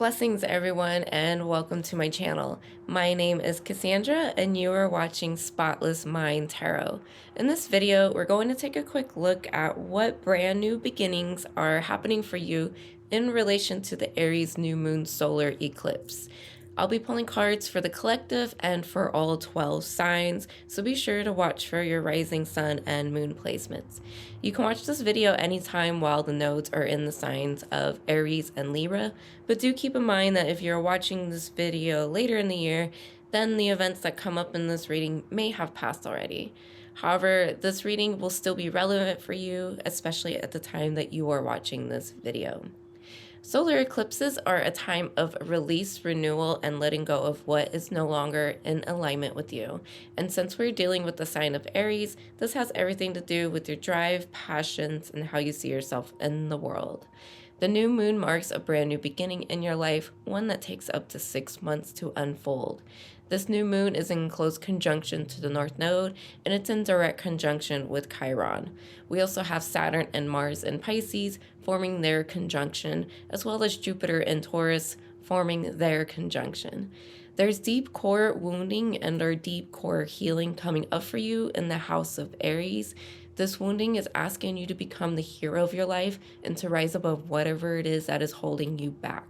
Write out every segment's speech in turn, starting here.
Blessings everyone and welcome to my channel. My name is Cassandra and you are watching Spotless Mind Tarot. In this video, we're going to take a quick look at what brand new beginnings are happening for you in relation to the Aries new moon solar eclipse. I'll be pulling cards for the collective and for all 12 signs, so be sure to watch for your rising sun and moon placements. You can watch this video anytime while the nodes are in the signs of Aries and Libra, but do keep in mind that if you're watching this video later in the year, then the events that come up in this reading may have passed already. However, this reading will still be relevant for you, especially at the time that you are watching this video. Solar eclipses are a time of release, renewal, and letting go of what is no longer in alignment with you. And since we're dealing with the sign of Aries, this has everything to do with your drive, passions, and how you see yourself in the world. The new moon marks a brand new beginning in your life, one that takes up to 6 months to unfold. This new moon is in close conjunction to the North Node, and it's in direct conjunction with Chiron. We also have Saturn and Mars in Pisces forming their conjunction, as well as Jupiter and Taurus forming their conjunction. There's deep core wounding and our deep core healing coming up for you in the house of Aries. This wounding is asking you to become the hero of your life and to rise above whatever it is that is holding you back.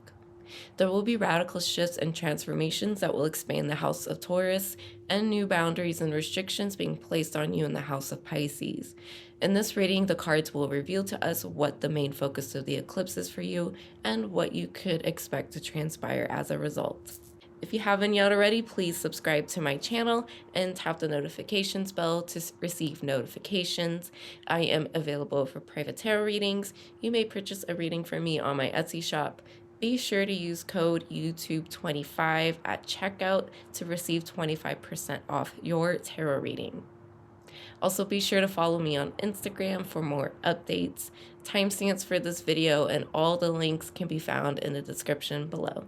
There will be radical shifts and transformations that will expand the house of Taurus and new boundaries and restrictions being placed on you in the house of Pisces. In this reading, the cards will reveal to us what the main focus of the eclipse is for you and what you could expect to transpire as a result. If you haven't yet already, please subscribe to my channel and tap the notifications bell to receive notifications. I am available for private tarot readings. You may purchase a reading from me on my Etsy shop. Be sure to use code YouTube25 at checkout to receive 25% off your tarot reading. Also, be sure to follow me on Instagram for more updates. Timestamps for this video and all the links can be found in the description below.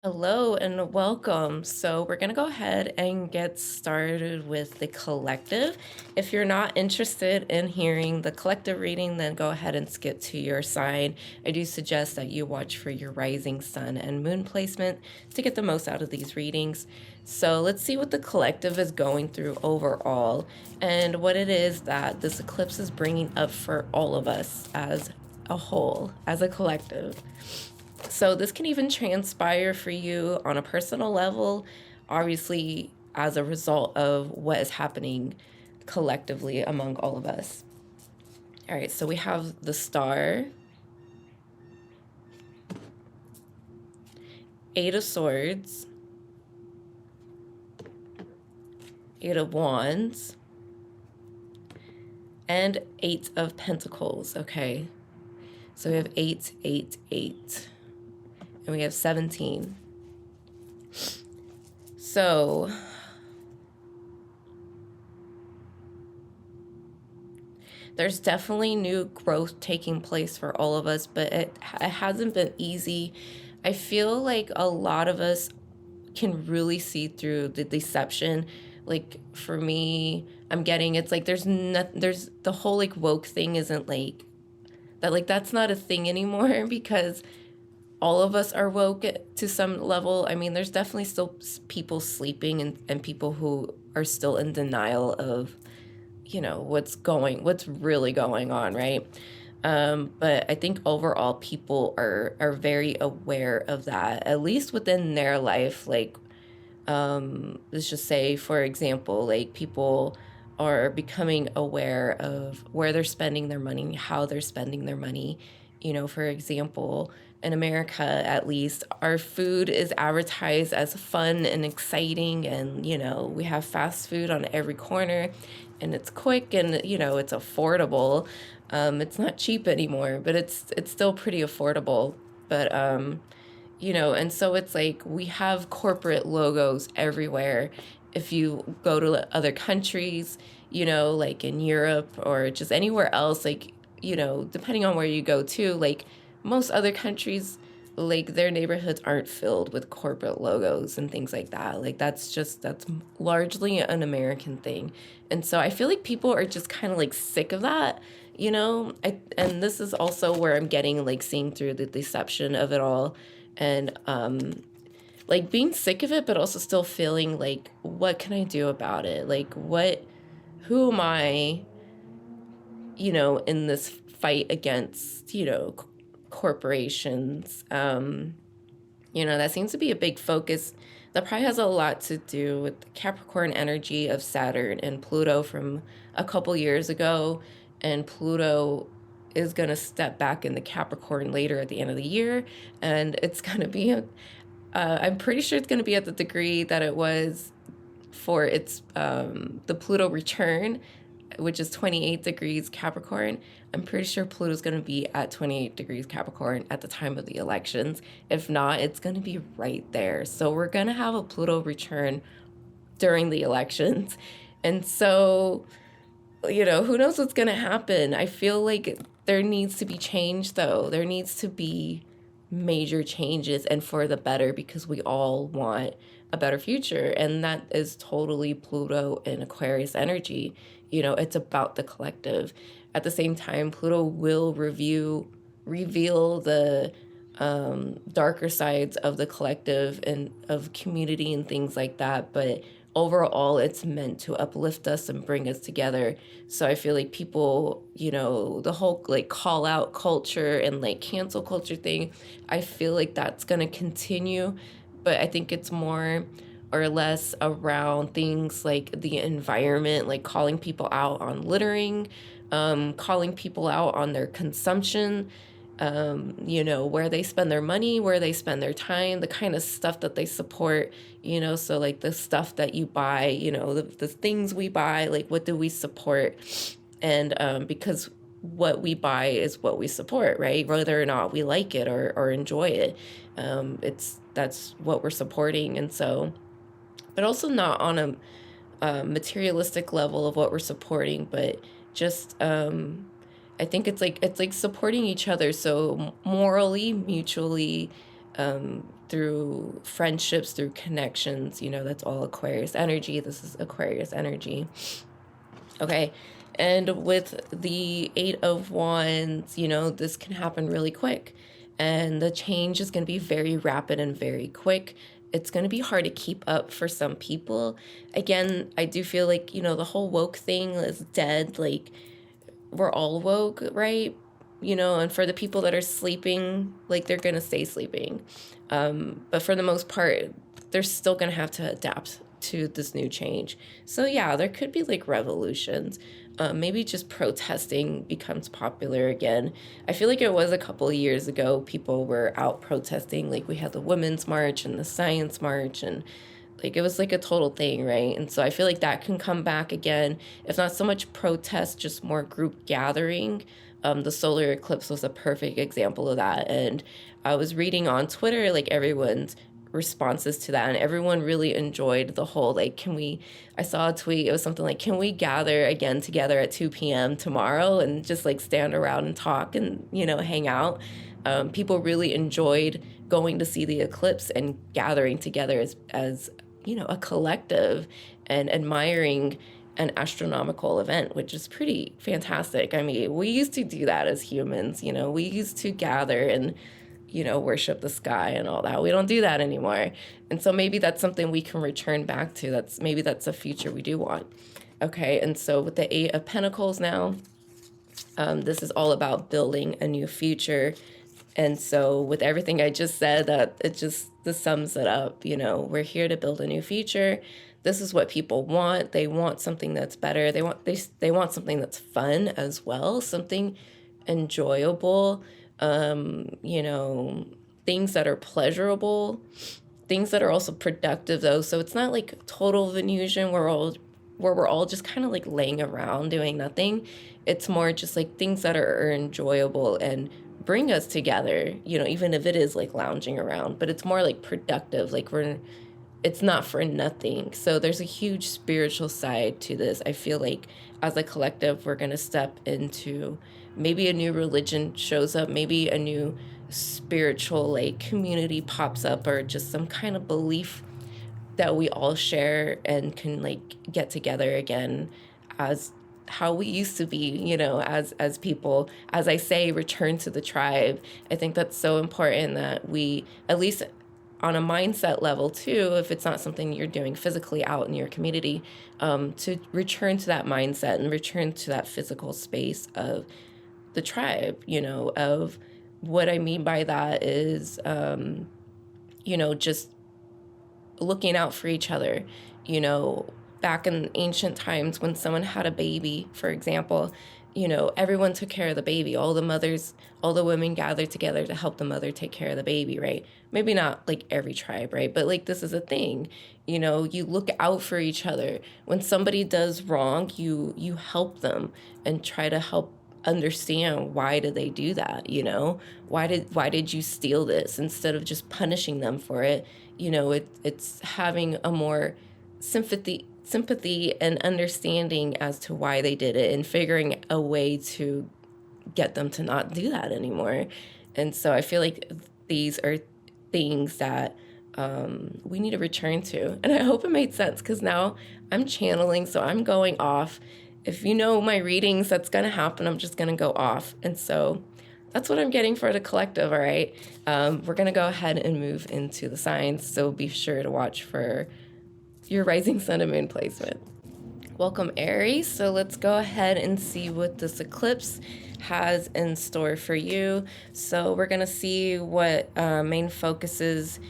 Hello and welcome. So we're going to go ahead and get started with the collective. If you're not interested in hearing the collective reading, then go ahead and skip to your sign. I do suggest that you watch for your rising sun and moon placement to get the most out of these readings. So let's see what the collective is going through overall and what it is that this eclipse is bringing up for all of us as a whole, as a collective. So this can even transpire for you on a personal level, obviously as a result of what is happening collectively among all of us. All right, so we have the Star, Eight of Swords, Eight of Wands, and Eight of Pentacles, okay? So we have 8, 8, 8. And we have 17. So there's definitely new growth taking place for all of us, but it hasn't been easy. I feel like a lot of us can really see through the deception. Like for me, I'm getting, it's like there's the whole like woke thing isn't like that, like that's not a thing anymore because all of us are woke to some level. I mean, there's definitely still people sleeping and people who are still in denial of, you know, what's really going on, right? But I think overall people are very aware of that, at least within their life. Like, let's just say, for example, like people are becoming aware of where they're spending their money, how they're spending their money. You know, for example, in America, at least, our food is advertised as fun and exciting. And, you know, we have fast food on every corner and it's quick and, you know, it's affordable. It's not cheap anymore, but it's still pretty affordable. But, you know, and so it's like we have corporate logos everywhere. If you go to other countries, you know, like in Europe or just anywhere else, like, you know, depending on where you go to, like most other countries like their neighborhoods aren't filled with corporate logos and things like that. Like that's largely an American thing. And so I feel like people are just kind of like sick of that, you know? And this is also where I'm getting like seeing through the deception of it all, and like being sick of it, but also still feeling like, what can I do about it? Like who am I, you know, in this fight against, you know, corporations? You know, that seems to be a big focus. That probably has a lot to do with the Capricorn energy of Saturn and Pluto from a couple years ago. And Pluto is going to step back into Capricorn later at the end of the year. And it's going to be, I'm pretty sure it's going to be at the degree that it was for its the Pluto return, which is 28 degrees Capricorn. I'm pretty sure Pluto's going to be at 28 degrees Capricorn at the time of the elections. If not, it's going to be right there. So we're going to have a Pluto return during the elections. And so, you know, who knows what's going to happen? I feel like there needs to be change, though. There needs to be major changes, and for the better, because we all want a better future. And that is totally Pluto and Aquarius energy. You know, it's about the collective. At the same time, Pluto will reveal the darker sides of the collective and of community and things like that. But overall, it's meant to uplift us and bring us together. So I feel like people, you know, the whole like call out culture and like cancel culture thing, I feel like that's going to continue. But I think it's more or less around things like the environment, like calling people out on littering, calling people out on their consumption, you know, where they spend their money, where they spend their time, the kind of stuff that they support, you know, so like the stuff that you buy, you know, the things we buy, like what do we support? And because what we buy is what we support, right? Whether or not we like it or enjoy it, that's what we're supporting. And so, but also not on a materialistic level of what we're supporting, but just I think it's like supporting each other. So morally, mutually, through friendships, through connections, you know, that's all Aquarius energy. This is Aquarius energy. Okay. And with the 8 of Wands, you know, this can happen really quick. And the change is going to be very rapid and very quick. It's going to be hard to keep up for some people. Again, I do feel like, you know, the whole woke thing is dead. Like, we're all woke, right? You know, and for the people that are sleeping, like they're going to stay sleeping. But for the most part, they're still going to have to adapt to this new change. So yeah, there could be like revolutions. Maybe just protesting becomes popular again. I feel like it was a couple of years ago, people were out protesting. Like we had the Women's March and the Science March, and like it was like a total thing, right? And so I feel like that can come back again. If not so much protest, just more group gathering. The solar eclipse was a perfect example of that. And I was reading on Twitter, like everyone's responses to that, and everyone really enjoyed the whole like, I saw a tweet, it was something like, can we gather again together at 2 p.m. tomorrow and just like stand around and talk and, you know, hang out. People really enjoyed going to see the eclipse and gathering together as you know, a collective and admiring an astronomical event, which is pretty fantastic. I mean, we used to do that as humans, you know, we used to gather and, you know, worship the sky and all that. We don't do that anymore. And so maybe that's something we can return back to. That's a future we do want. Okay, and so with the 8 of Pentacles now, this is all about building a new future. And so with everything I just said, this sums it up. You know, we're here to build a new future. This is what people want. They want something that's better. They want something that's fun as well, something enjoyable, you know, things that are pleasurable, things that are also productive though. So it's not like total Venusian where we're all just kind of like laying around doing nothing. It's more just like things that are enjoyable and bring us together, you know, even if it is like lounging around, but it's more like productive. Like it's not for nothing. So there's a huge spiritual side to this. I feel like as a collective, we're going to step into maybe a new religion shows up, maybe a new spiritual like community pops up, or just some kind of belief that we all share and can like get together again as how we used to be, you know, as people. As I say, return to the tribe. I think that's so important that we, at least on a mindset level too, if it's not something you're doing physically out in your community, to return to that mindset and return to that physical space of the tribe, you know. Of what I mean by that is, you know, just looking out for each other. You know, back in ancient times when someone had a baby, for example, you know, everyone took care of the baby. All the mothers, all the women gathered together to help the mother take care of the baby, right? Maybe not like every tribe, right? But like this is a thing. You know, you look out for each other. When somebody does wrong, you help them and try to help understand why did they do that, you know? Why did you steal this, instead of just punishing them for it. You know, it's having a more sympathy and understanding as to why they did it, and figuring a way to get them to not do that anymore. And so I feel like these are things that we need to return to. And I hope it made sense, because now I'm channeling, so I'm going off. If you know my readings, that's going to happen. I'm just going to go off. And so that's what I'm getting for the collective, all right? We're going to go ahead and move into the signs, so be sure to watch for your rising sun and moon placement. Welcome, Aries. So let's go ahead and see what this eclipse has in store for you. So we're going to see what main focuses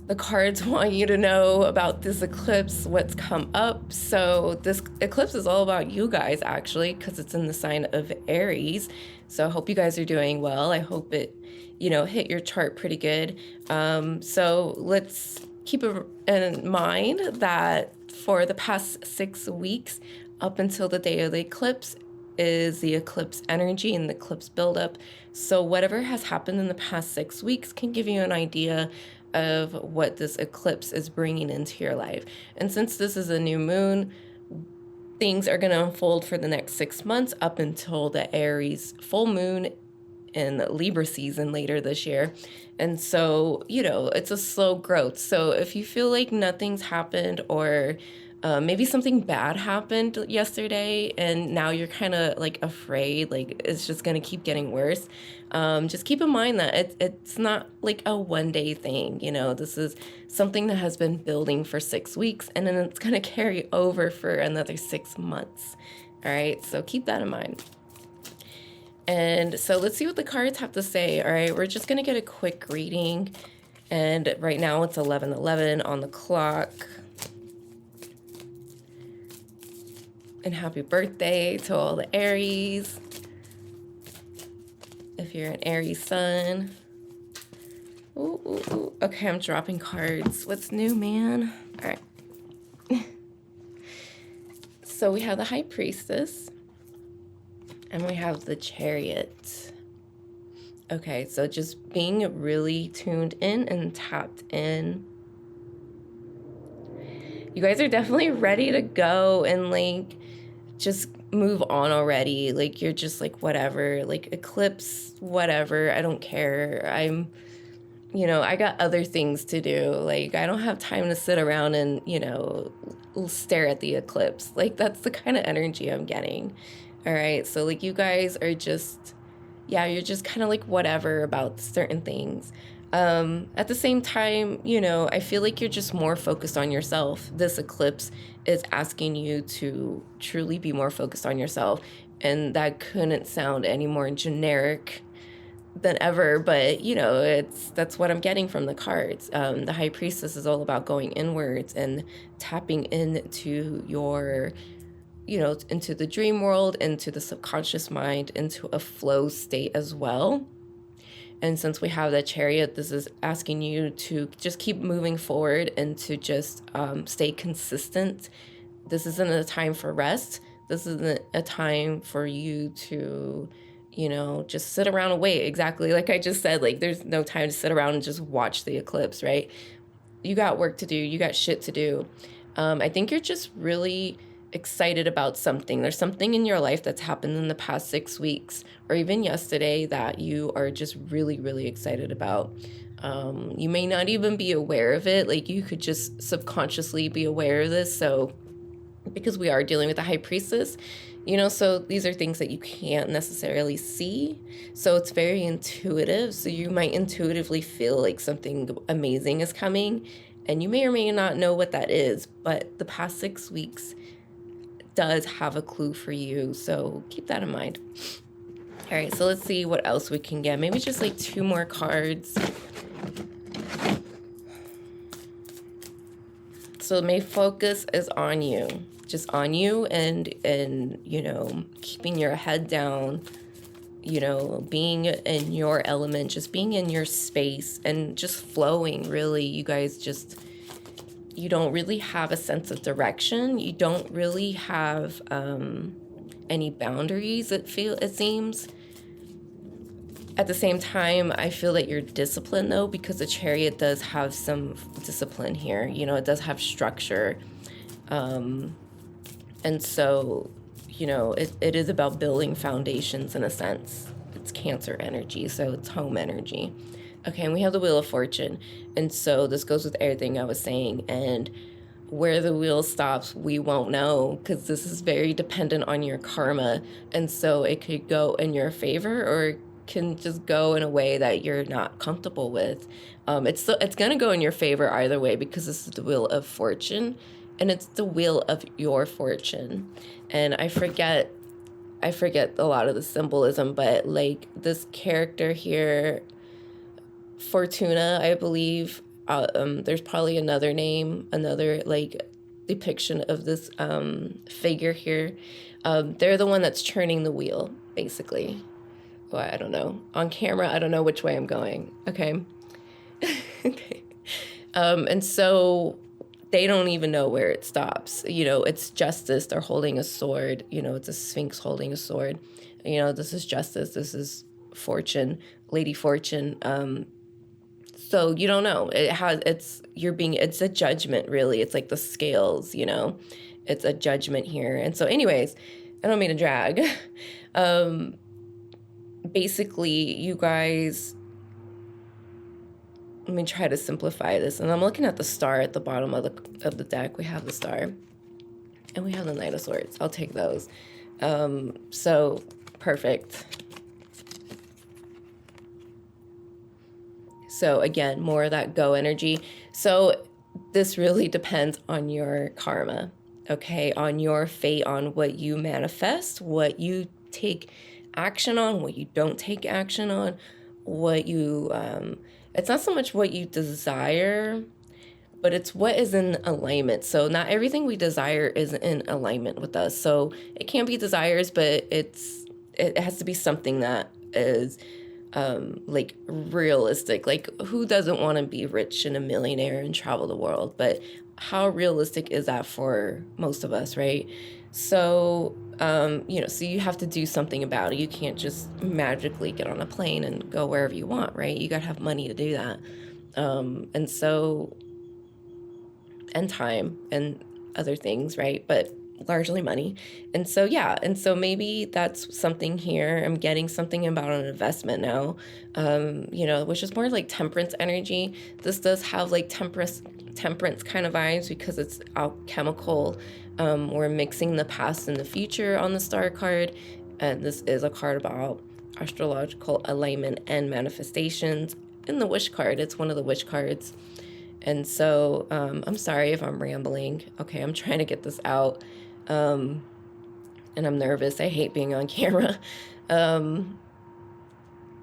the cards want you to know about this eclipse, what's come up. So this eclipse is all about you guys, actually, because it's in the sign of Aries. So I hope you guys are doing well. I hope it, you know, hit your chart pretty good. So let's keep in mind that for the past 6 weeks, up until the day of the eclipse, is the eclipse energy and the eclipse buildup. So whatever has happened in the past 6 weeks can give you an idea of what this eclipse is bringing into your life. And since this is a new moon, things are going to unfold for the next 6 months up until the Aries full moon in Libra season later this year. And so, you know, it's a slow growth. So if you feel like nothing's happened, or maybe something bad happened yesterday and now you're kind of like afraid, like it's just going to keep getting worse, just keep in mind that it's not like a one-day thing. You know, this is something that has been building for 6 weeks, and then it's going to carry over for another 6 months. All right, so keep that in mind. And so let's see what the cards have to say. All right, we're just going to get a quick reading. And right now it's 11:11 on the clock. And happy birthday to all the Aries. If you're an Aries sun. Ooh, ooh, ooh. Okay, I'm dropping cards. What's new, man? All right. So we have the High Priestess. And we have the Chariot. Okay, so just being really tuned in and tapped in. You guys are definitely ready to go and like just move on already. Like you're just like whatever, like eclipse, whatever. I don't care. You know, I got other things to do. Like I don't have time to sit around and, you know, stare at the eclipse. Like that's the kind of energy I'm getting. All right, so like you guys are just, yeah, you're just kind of like whatever about certain things. At the same time, you know, I feel like you're just more focused on yourself. This eclipse is asking you to truly be more focused on yourself. And that couldn't sound any more generic than ever, but you know, that's what I'm getting from the cards. The High Priestess is all about going inwards and tapping into your, you know, into the dream world, into the subconscious mind, into a flow state as well. And since we have the Chariot, this is asking you to just keep moving forward and to just stay consistent. This isn't a time for rest. This isn't a time for you to, you know, just sit around and wait. Exactly like I just said, like there's no time to sit around and just watch the eclipse, right? You got work to do. You got shit to do. I think you're just really excited about something. There's something in your life that's happened in the past 6 weeks or even yesterday that you are just really, really excited about. You may not even be aware of it. Like, you could just subconsciously be aware of this. So because we are dealing with the high priestess, you know, so these are things that you can't necessarily see. So it's very intuitive. So you might intuitively feel like something amazing is coming, and you may or may not know what that is, but the past 6 weeks does have a clue for you. So keep that in mind. All right, so let's see what else we can get. Maybe just like 2 more cards. So my focus is on you, just on you, and you know, keeping your head down, you know, being in your element, just being in your space and just flowing. Really, you guys just, you don't really have a sense of direction. You don't really have any boundaries, it seems. At the same time, I feel that you're disciplined, though, because the Chariot does have some discipline here. You know, it does have structure. And so, you know, it is about building foundations in a sense. It's Cancer energy, so it's home energy. Okay, and we have the Wheel of Fortune. And so this goes with everything I was saying. And where the wheel stops, we won't know, because this is very dependent on your karma. And so it could go in your favor, or can just go in a way that you're not comfortable with. It's going to go in your favor either way, because this is the Wheel of Fortune, and it's the wheel of your fortune. And I forget a lot of the symbolism, but like this character here, Fortuna, I believe, there's probably another name, another like depiction of this figure here. They're the one that's turning the wheel, basically. Well, I don't know. On camera, I don't know which way I'm going. Okay. Okay. And so they don't even know where it stops. You know, it's justice. They're holding a sword. You know, it's a Sphinx holding a sword. You know, this is justice. This is fortune, Lady Fortune. So you don't know. It's a judgment, really. It's like the scales, you know. It's a judgment here. And so anyways, I don't mean to drag. Basically, you guys, let me try to simplify this. And I'm looking at the star at the bottom of the deck. We have the star, and we have the Knight of Swords. I'll take those. So perfect. So again, more of that go energy. So this really depends on your karma, okay? On your fate, on what you manifest, what you take action on, what you don't take action on, what you, it's not so much what you desire, but it's what is in alignment. So not everything we desire is in alignment with us. So it can be desires, but it has to be something that is like realistic. Like, who doesn't want to be rich and a millionaire and travel the world? But how realistic is that for most of us, right? So, you know, so you have to do something about it. You can't just magically get on a plane and go wherever you want, right? You got to have money to do that. And so, and time and other things, right? But largely money. And so, yeah. And so maybe that's something here. I'm getting something about an investment now, you know, which is more like temperance energy. This does have like temperance kind of vibes, because it's alchemical. We're mixing the past and the future on the star card. And this is a card about astrological alignment and manifestations. In the wish card, it's one of the wish cards. And so, I'm sorry if I'm rambling. Okay, I'm trying to get this out. And I'm nervous. I hate being on camera.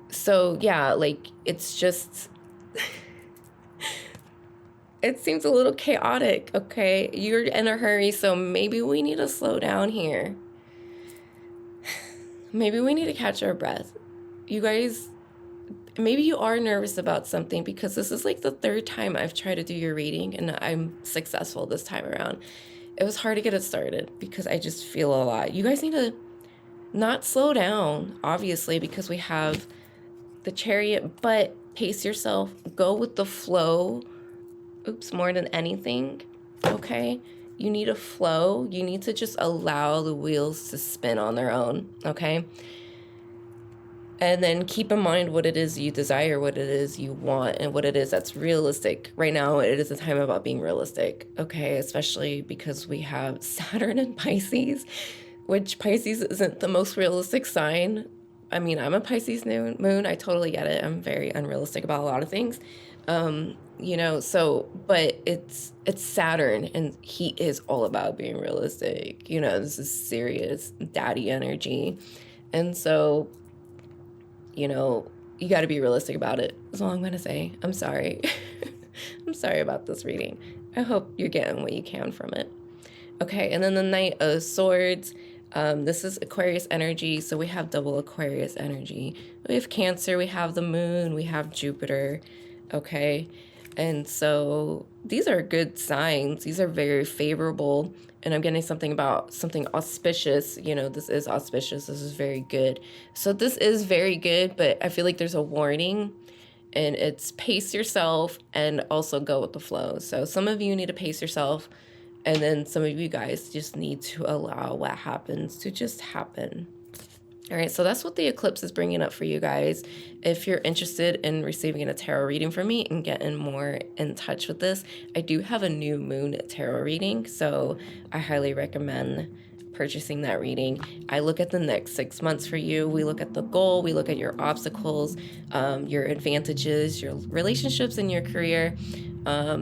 So yeah, like, it's just, it seems a little chaotic. Okay, you're in a hurry, so maybe we need to slow down here. Maybe we need to catch our breath. You guys, maybe you are nervous about something, because this is like the 3rd time I've tried to do your reading, and I'm successful this time around. It was hard to get it started because I just feel a lot. You guys need to not slow down, obviously, because we have the Chariot, but pace yourself, go with the flow. Oops, more than anything, okay? You need a flow. You need to just allow the wheels to spin on their own, okay? And then keep in mind what it is you desire, what it is you want, and what it is that's realistic. Right now, it is a time about being realistic, okay? Especially because we have Saturn in Pisces, which Pisces isn't the most realistic sign. I mean, I'm a Pisces moon. I totally get it. I'm very unrealistic about a lot of things. You know, so, but it's Saturn, and he is all about being realistic. You know, this is serious daddy energy. And so, you know, you got to be realistic about it. That's all I'm going to say. I'm sorry. I'm sorry about this reading. I hope you're getting what you can from it. Okay, and then the Knight of Swords. This is Aquarius energy, so we have double Aquarius energy. We have Cancer, we have the Moon, we have Jupiter, okay? And so these are good signs. These are very favorable. And I'm getting something about something auspicious. You know, this is auspicious. This is very good. So this is very good, but I feel like there's a warning, and it's pace yourself and also go with the flow. So some of you need to pace yourself, and then some of you guys just need to allow what happens to just happen. All right, so that's what the eclipse is bringing up for you guys. If you're interested in receiving a tarot reading from me and getting more in touch with this, I do have a new moon tarot reading, so I highly recommend purchasing that reading. I look at the next 6 months for you. We look at the goal, we look at your obstacles, your advantages, your relationships, and your career.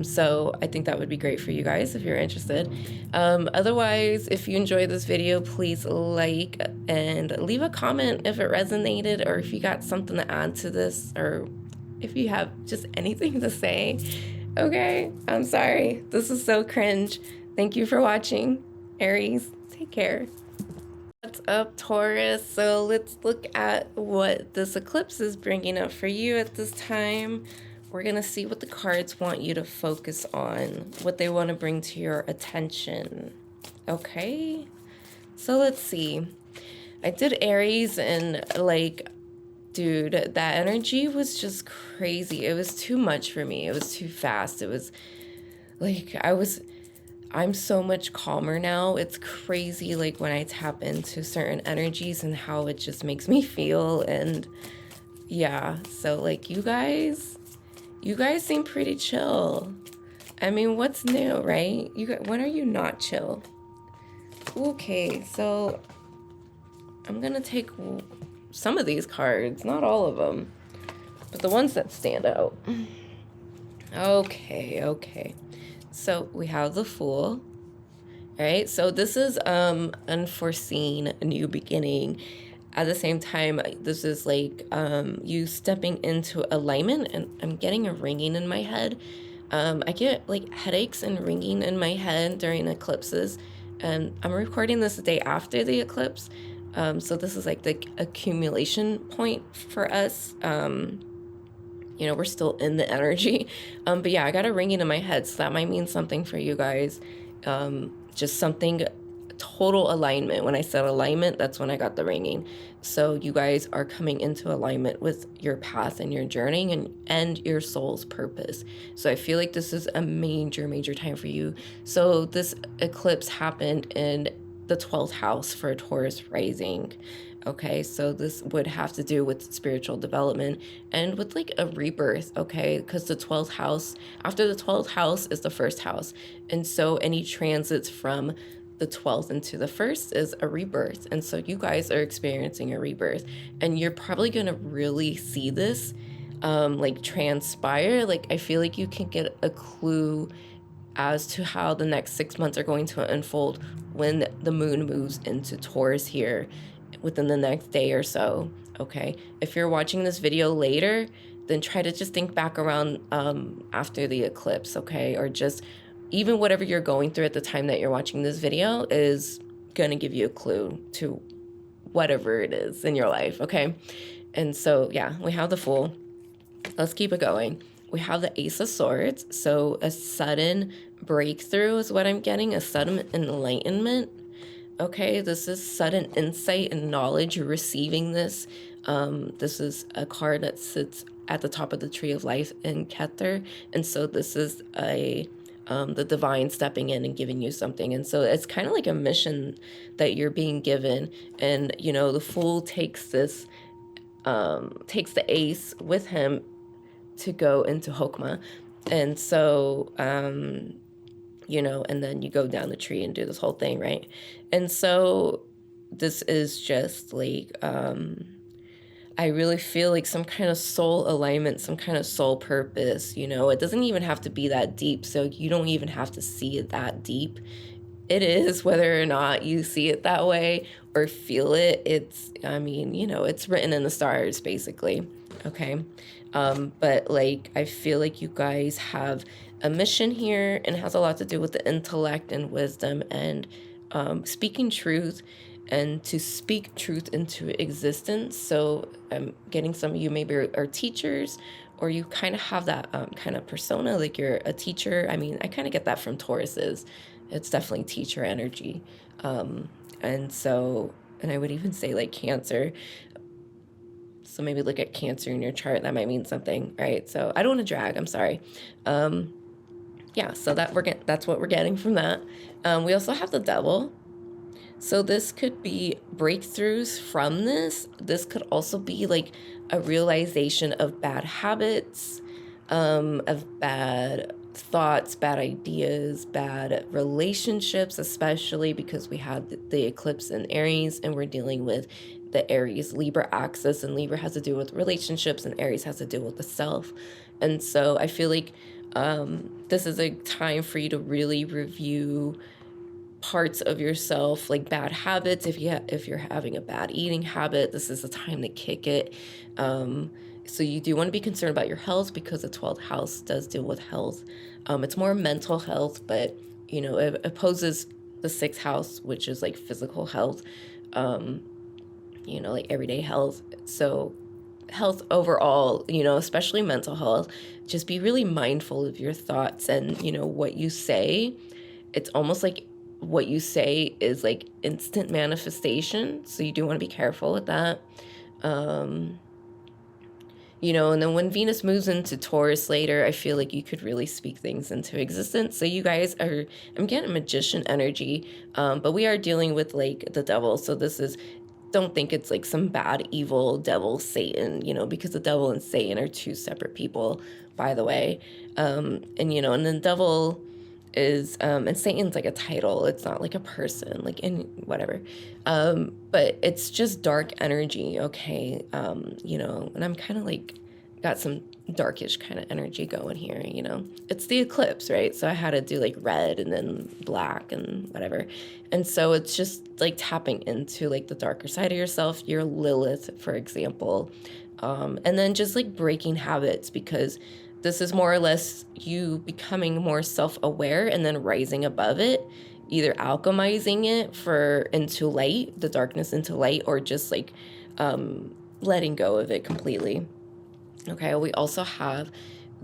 So I think that would be great for you guys if you're interested. Otherwise, if you enjoyed this video, please like and leave a comment if it resonated, or if you got something to add to this, or if you have just anything to say. Okay, I'm sorry. This is so cringe. Thank you for watching. Aries, take care. What's up, Taurus? So let's look at what this eclipse is bringing up for you at this time. We're going to see what the cards want you to focus on, what they want to bring to your attention. Okay? So let's see. I did Aries, and like, dude, that energy was just crazy. It was too much for me. It was too fast. It was like, I'm so much calmer now. It's crazy, like, when I tap into certain energies and how it just makes me feel. And yeah, so like, you guys seem pretty chill. I mean, what's new, right? When are you not chill? Okay, so I'm gonna take some of these cards, not all of them, but the ones that stand out. Okay. So we have the Fool. All right, so this is unforeseen, a new beginning. At the same time, this is like you stepping into alignment, and I'm getting a ringing in my head. I get like headaches and ringing in my head during eclipses, and I'm recording this the day after the eclipse. So this is like the accumulation point for us. You know, we're still in the energy. But yeah, I got a ringing in my head, so that might mean something for you guys. Just something, total alignment. When I said alignment, that's when I got the ringing. So you guys are coming into alignment with your path and your journey and your soul's purpose. So I feel like this is a major time for you. So this eclipse happened in the 12th house for Taurus rising. Okay, so this would have to do with spiritual development and with like a rebirth, okay? Because the 12th house, after the 12th house is the first house. And so any transits from the 12th into the first is a rebirth. And so you guys are experiencing a rebirth, and you're probably going to really see this like transpire. Like, I feel like you can get a clue as to how the next 6 months are going to unfold when the moon moves into Taurus here within the next day or so. Okay, if you're watching this video later, then try to just think back around after the eclipse, okay? Or just even whatever you're going through at the time that you're watching this video is gonna give you a clue to whatever it is in your life, okay? And so yeah, we have the Fool. Let's keep it going. We have the Ace of Swords. So a sudden breakthrough is what I'm getting, a sudden enlightenment. Okay, this is sudden insight and knowledge. You're receiving this. This is a card that sits at the top of the tree of life in Keter. And so this is a the divine stepping in and giving you something. And so it's kind of like a mission that you're being given. And, you know, the Fool takes this, takes the Ace with him to go into Hokmah. And so, you know, and then you go down the tree and do this whole thing, right? And so this is just like, I really feel like some kind of soul alignment, some kind of soul purpose, you know. It doesn't even have to be that deep, so you don't even have to see it that deep. It is, whether or not you see it that way or feel it. It's, I mean, you know, it's written in the stars, basically, okay? But, like, I feel like you guys have a mission here, and it has a lot to do with the intellect and wisdom and speaking truth, and to speak truth into existence. So I'm getting some of you maybe are teachers, or you kind of have that kind of persona, like you're a teacher. I mean, I kind of get that from Tauruses. It's definitely teacher energy. And so, and I would even say like Cancer. So maybe look at Cancer in your chart. That might mean something, right? So I don't want to drag, I'm sorry. Yeah, so that's what we're getting from that. We also have the Devil. So this could be breakthroughs from this. This could also be like a realization of bad habits, of bad thoughts, bad ideas, bad relationships, especially because we had the eclipse in Aries and we're dealing with the Aries Libra axis, and Libra has to do with relationships and Aries has to do with the self. And so I feel like this is a time for you to really review parts of yourself, like bad habits. If you're having a bad eating habit, this is the time to kick it. So you do want to be concerned about your health, because the 12th house does deal with health. It's more mental health, but you know, it opposes the 6th house, which is like physical health, you know, like everyday health. So health overall, you know, especially mental health, just be really mindful of your thoughts and, you know, what you say. It's almost like what you say is like instant manifestation. So you do want to be careful with that. You know, and then when Venus moves into Taurus later, I feel like you could really speak things into existence. So you guys are, I'm getting magician energy, but we are dealing with like the devil. So this is, don't think it's like some bad, evil devil, Satan, you know, because the devil and Satan are two separate people, by the way. And, you know, and then devil is, and Satan's like a title. It's not like a person, like in whatever. But it's just dark energy, okay? You know, and I'm kind of like, got some darkish kind of energy going here, you know? It's the eclipse, right? So I had to do like red and then black and whatever. And so it's just like tapping into like the darker side of yourself, your Lilith, for example. And then just like breaking habits, because this is more or less you becoming more self-aware and then rising above it, either alchemizing it into light, the darkness into light, or just like letting go of it completely. Okay, we also have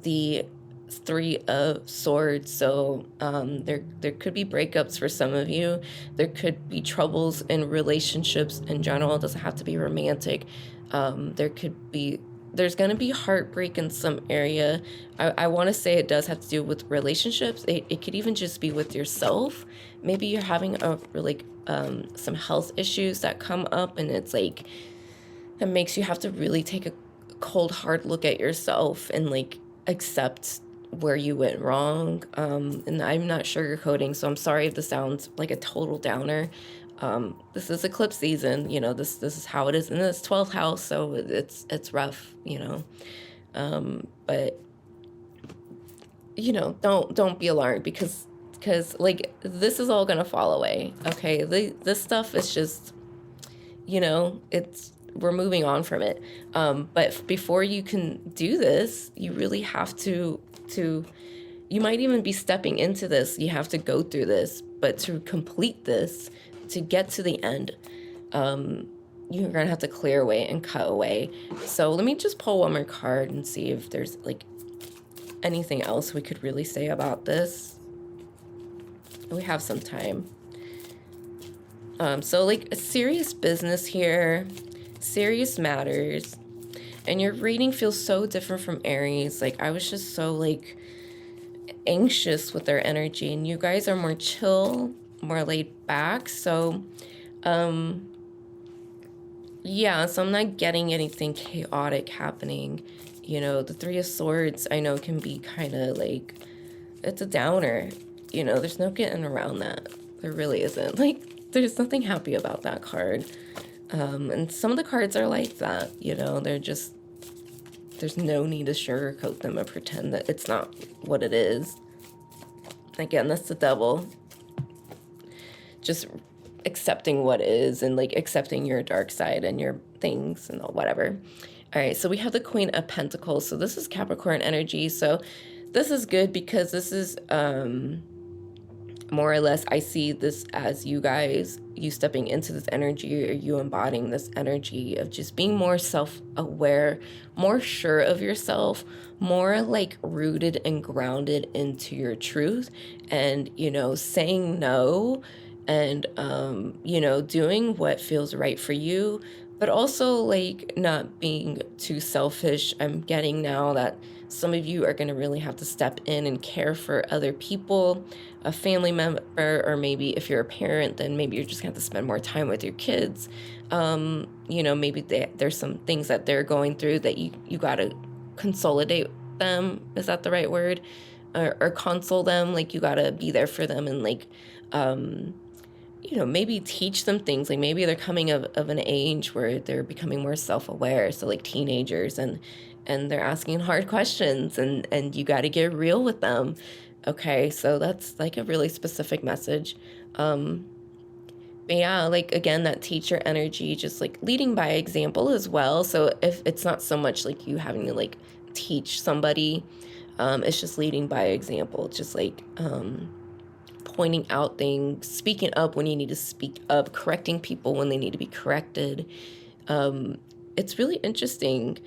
the 3 of Swords. So there could be breakups for some of you. There could be troubles in relationships in general. It doesn't have to be romantic. There's going to be heartbreak in some area. I want to say it does have to do with relationships. It could even just be with yourself. Maybe you're having some health issues that come up, and it's like, it makes you have to really take a cold, hard look at yourself and like accept where you went wrong. And I'm not sugarcoating, so I'm sorry if this sounds like a total downer. This is eclipse season, you know, this is how it is in this 12th house, so it's rough, you know. But you know, don't be alarmed, because like this is all gonna fall away, okay? This stuff is just, you know, we're moving on from it. But before you can do this, you really have to you might even be stepping into this. You have to go through this, but to complete this, to get to the end, you're gonna have to clear away and cut away. So let me just pull one more card and see if there's like anything else we could really say about this. We have some time. So like a serious business here, serious matters, and your reading feels so different from Aries. Like I was just so like, anxious with their energy, and you guys are more chill, more laid back. So yeah, so I'm not getting anything chaotic happening. You know, the Three of Swords, I know, can be kind of like, it's a downer. You know, there's no getting around that. There really isn't. Like, there's nothing happy about that card. And some of the cards are like that, you know, they're just, there's no need to sugarcoat them or pretend that it's not what it is. Again, that's the Devil. Just accepting what is, and like accepting your dark side and your things and whatever. All right, so we have the Queen of Pentacles. So this is Capricorn energy. So this is good because this is more or less, I see this as you guys, you stepping into this energy, or you embodying this energy of just being more self-aware, more sure of yourself, more like rooted and grounded into your truth, and, you know, saying no, and, you know, doing what feels right for you, but also like not being too selfish. I'm getting now that some of you are going to really have to step in and care for other people, a family member, or maybe if you're a parent, then maybe you're just going to have to spend more time with your kids. You know, maybe there's some things that they're going through that you got to consolidate them. Is that the right word? Or console them. Like, you got to be there for them, and like, you know, maybe teach them things. Like, maybe they're coming of an age where they're becoming more self-aware. So like teenagers, and they're asking hard questions, and you got to get real with them. Okay, so that's like a really specific message. But yeah, like, again, that teacher energy, just like leading by example as well. So if it's not so much like you having to like teach somebody, it's just leading by example, just like pointing out things, speaking up when you need to speak up, correcting people when they need to be corrected. It's really interesting.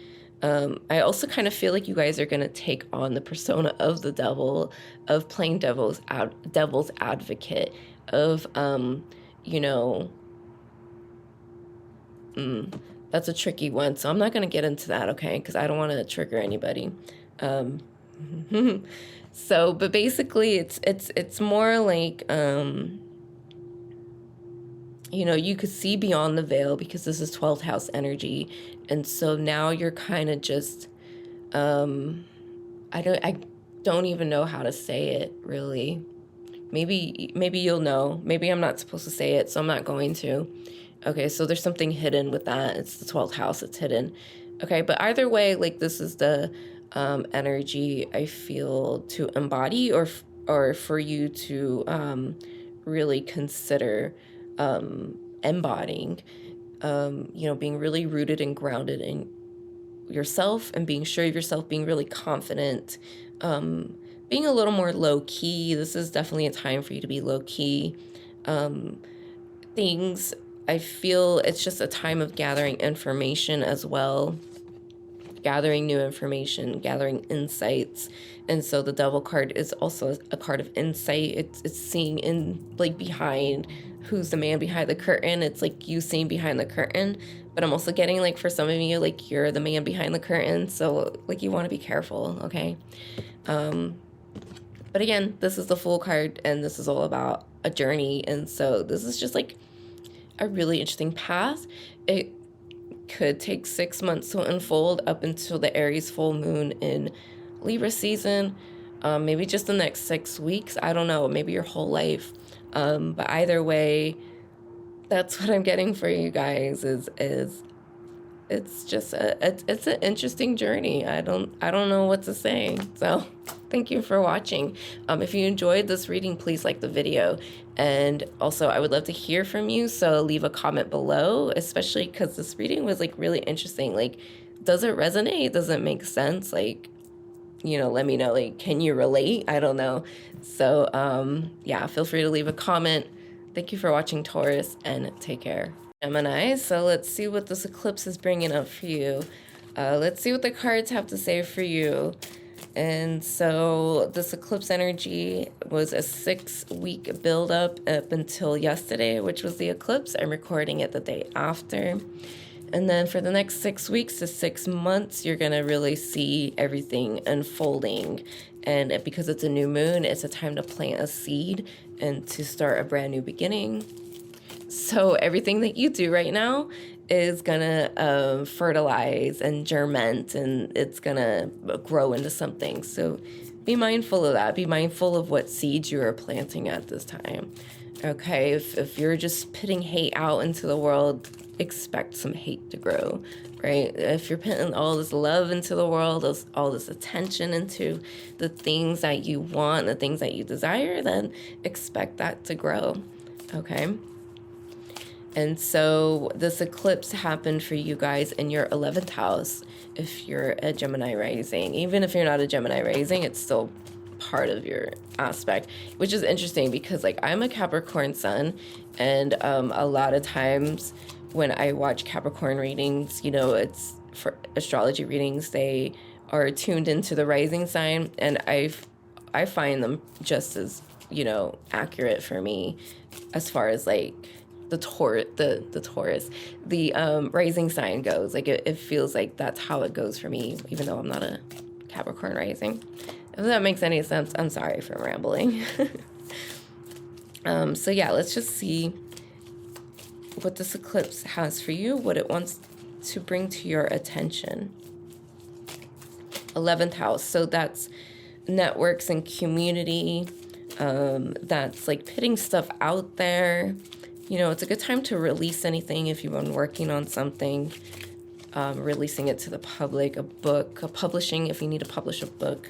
I also kind of feel like you guys are going to take on the persona of the Devil, of playing devil's advocate, of, you know, that's a tricky one. So I'm not going to get into that, okay? Because I don't want to trigger anybody. So, but basically it's more like, you know, you could see beyond the veil because this is 12th house energy. And so now you're kind of just, I don't even know how to say it really. Maybe you'll know. Maybe I'm not supposed to say it, so I'm not going to. Okay, so there's something hidden with that. It's the 12th house, it's hidden. Okay, but either way, like, this is the energy I feel to embody, or for you to really consider embodying. You know, being really rooted and grounded in yourself, and being sure of yourself, being really confident, being a little more low-key. This is definitely a time for you to be low-key. Things, I feel it's just a time of gathering information as well, gathering new information, gathering insights. And so the Devil card is also a card of insight. It's seeing in, like, behind, who's the man behind the curtain. It's like you seeing behind the curtain, but I'm also getting, like, for some of you, like, you're the man behind the curtain. So, like, you want to be careful, okay? But again, this is the Fool card, and this is all about a journey. And so this is just like a really interesting path. It could take 6 months to unfold, up until the Aries full moon in Libra season. Maybe just the next 6 weeks. I don't know. Maybe your whole life. But either way, that's what I'm getting for you guys. Is it's just it's an interesting journey. I don't know what to say. So thank you for watching. If you enjoyed this reading, please like the video. And also, I would love to hear from you. So leave a comment below, especially because this reading was, like, really interesting. Like, does it resonate? Does it make sense? Like, you know, let me know. Like, can you relate? I don't know. So yeah, feel free to leave a comment. Thank you for watching, Taurus, and take care. Gemini, so let's see what this eclipse is bringing up for you. Let's see what the cards have to say for you. And so this eclipse energy was a 6-week buildup up until yesterday, which was the eclipse. I'm recording it the day after. And then for the next 6 weeks to 6 months, you're going to really see everything unfolding. And because it's a new moon, it's a time to plant a seed and to start a brand new beginning. So everything that you do right now is going to fertilize and germinate, and it's going to grow into something. So be mindful of that. Be mindful of what seeds you are planting at this time. Okay, if you're just putting hate out into the world, expect some hate to grow, right? If you're putting all this love into the world, all this attention into the things that you want, the things that you desire, then expect that to grow, okay? And so this eclipse happened for you guys in your 11th house if you're a Gemini rising. Even if you're not a Gemini rising, it's still part of your aspect, which is interesting because like I'm a Capricorn sun, and a lot of times when I watch Capricorn readings, you know, it's for astrology readings, they are tuned into the rising sign, and I find them just as, you know, accurate for me as far as like the Taurus, the rising sign goes. Like it feels like that's how it goes for me, even though I'm not a Capricorn rising. If that makes any sense, I'm sorry for rambling. So yeah, let's just see what this eclipse has for you, what it wants to bring to your attention. 11th house, so that's networks and community. That's like putting stuff out there. You know, it's a good time to release anything if you've been working on something, releasing it to the public, a book, a publishing if you need to publish a book,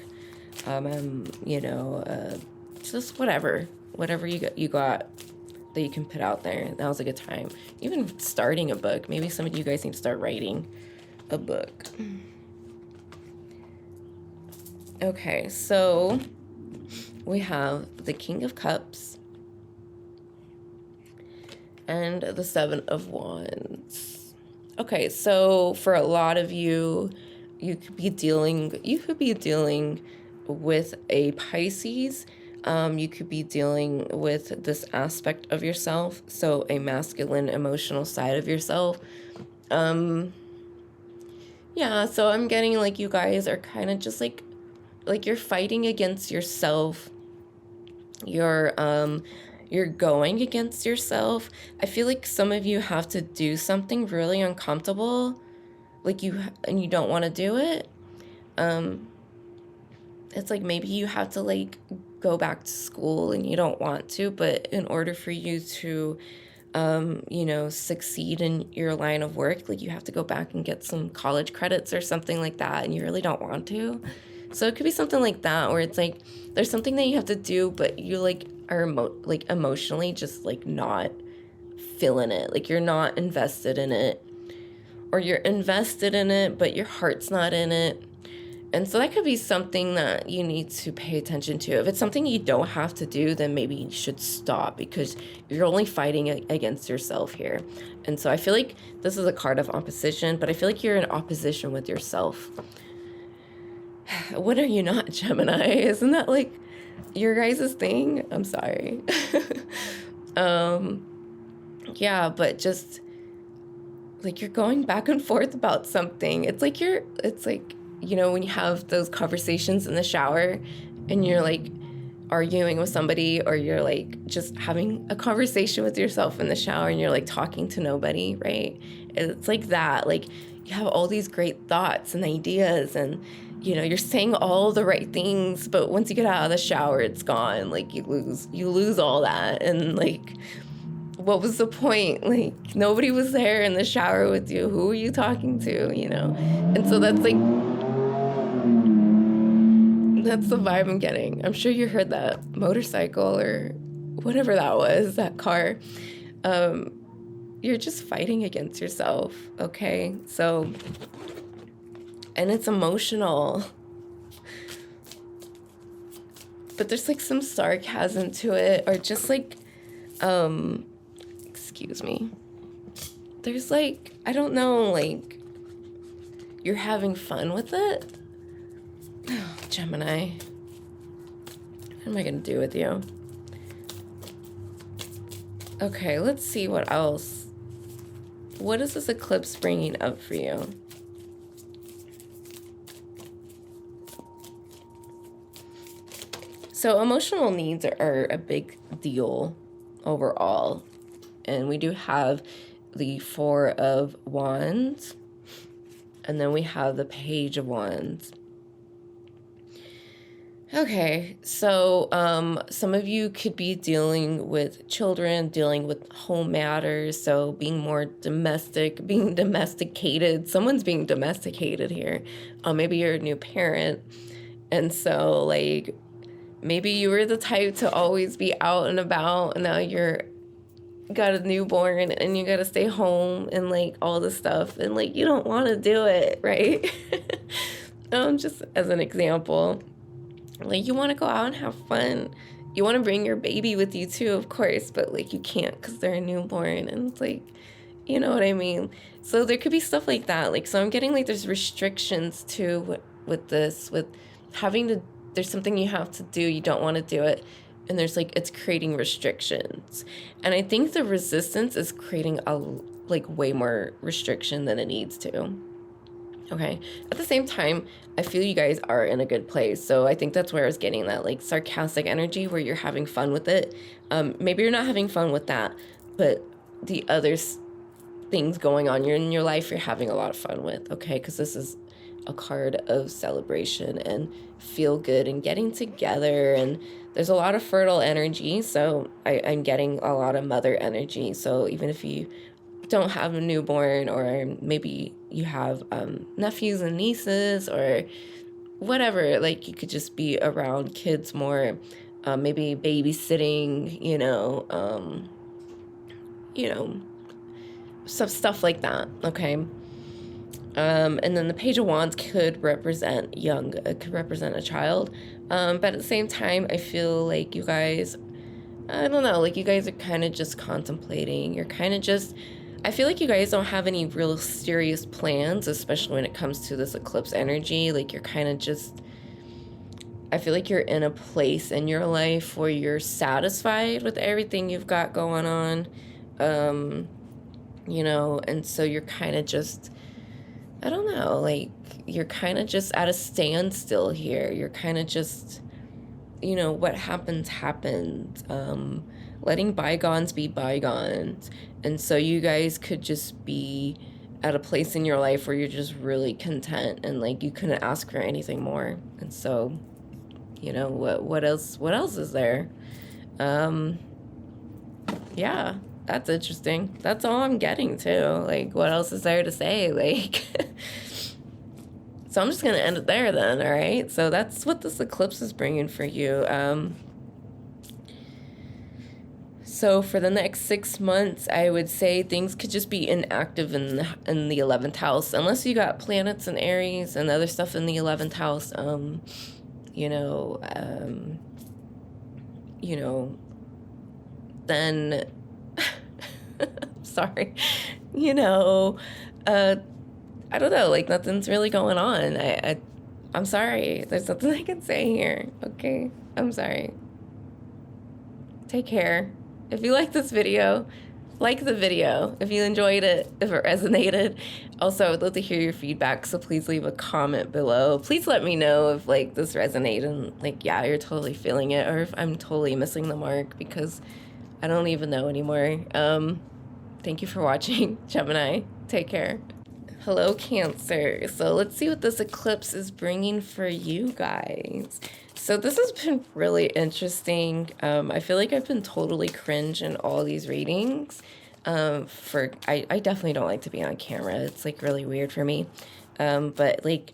you know, just whatever you got that you can put out there. That was a good time. Even starting a book. Maybe some of you guys need to start writing a book. Okay, so we have the King of Cups and the Seven of Wands. Okay, so for a lot of you, you could be dealing with a Pisces. You could be dealing with this aspect of yourself, so a masculine emotional side of yourself. Yeah, so I'm getting like you guys are kind of just like you're fighting against yourself. You're going against yourself. I feel like some of you have to do something really uncomfortable, like you don't want to do it. It's like maybe you have to like go back to school and you don't want to, but in order for you to you know, succeed in your line of work, like you have to go back and get some college credits or something like that, and you really don't want to. So it could be something like that, where it's like there's something that you have to do, but you like are emotionally just like not feeling it, like you're not invested in it, or you're invested in it but your heart's not in it. And so that could be something that you need to pay attention to. If it's something you don't have to do, then maybe you should stop, because you're only fighting against yourself here. And so I feel like this is a card of opposition, but I feel like you're in opposition with yourself. When are you not, Gemini? Isn't that like your guys' thing? I'm sorry. Yeah, but just like you're going back and forth about something. It's like you know, when you have those conversations in the shower and you're like arguing with somebody, or you're like just having a conversation with yourself in the shower and you're like talking to nobody, right? It's like that. Like you have all these great thoughts and ideas, and you know, you're saying all the right things, but once you get out of the shower, it's gone. Like you lose all that. And like, what was the point? Like nobody was there in the shower with you. Who were you talking to, you know? And so that's like, that's the vibe I'm getting. I'm sure you heard that motorcycle or whatever that was, that car. You're just fighting against yourself, okay? So, and it's emotional. But there's like some sarcasm to it, or just like, excuse me. There's like, I don't know, like, you're having fun with it. Oh, Gemini, what am I gonna do with you? Okay, let's see what else what is this eclipse bringing up for you? So emotional needs are a big deal overall. And we do have the Four of Wands. And then we have the Page of Wands. Okay, so some of you could be dealing with children, dealing with home matters, so being more domestic, being domesticated. Someone's being domesticated here. Maybe you're a new parent, and so, like, maybe you were the type to always be out and about, and now you're got a newborn and you gotta stay home and, like, all this stuff, and, like, you don't want to do it, right? Just as an example. Like, you want to go out and have fun. You want to bring your baby with you too, of course, but, like, you can't because they're a newborn, and it's like, you know what I mean? So there could be stuff like that. Like, so I'm getting, like, there's restrictions too with this, with having to, there's something you have to do, you don't want to do it, and there's, like, it's creating restrictions. And I think the resistance is creating like, way more restriction than it needs to. Okay. At the same time, I feel you guys are in a good place. So I think that's where I was getting that, like, sarcastic energy where you're having fun with it. Maybe you're not having fun with that, but the other things going on in your life, you're having a lot of fun with. Okay. Because this is a card of celebration and feel good and getting together. And there's a lot of fertile energy. So I'm getting a lot of mother energy. So even if you don't have a newborn, or maybe you have nephews and nieces or whatever, like, you could just be around kids more, maybe babysitting, stuff like that. Okay. And then the Page of Wands could represent could represent a child, but at the same time, I feel like you guys, I don't know, like, you guys are kind of just contemplating. You're kind of just, I feel like you guys don't have any real serious plans, especially when it comes to this eclipse energy. Like, you're kind of just, I feel like you're in a place in your life where you're satisfied with everything you've got going on, and so you're kind of just, I don't know, like, you're kind of just at a standstill here. You're kind of just, what happens, letting bygones be bygones. And so you guys could just be at a place in your life where you're just really content, and, like, you couldn't ask for anything more. And so, what else is there? Yeah, that's interesting. That's all I'm getting to. Like, what else is there to say? Like, so I'm just going to end it there then, all right? So that's what this eclipse is bringing for you. So for the next 6 months, I would say things could just be inactive in the 11th house, unless you got planets in Aries and other stuff in the 11th house. Then, sorry, I don't know, like, nothing's really going on. I'm sorry. There's nothing I can say here. Okay, I'm sorry. Take care. If you like this video, like the video. If you enjoyed it, if it resonated. Also, I would love to hear your feedback, so please leave a comment below. Please let me know if, like, this resonated and, like, yeah, you're totally feeling it, or if I'm totally missing the mark, because I don't even know anymore. Thank you for watching, Gemini. Take care. Hello, Cancer. So let's see what this eclipse is bringing for you guys. So this has been really interesting. I feel like I've been totally cringe in all these readings. I definitely don't like to be on camera. It's, like, really weird for me. But, like,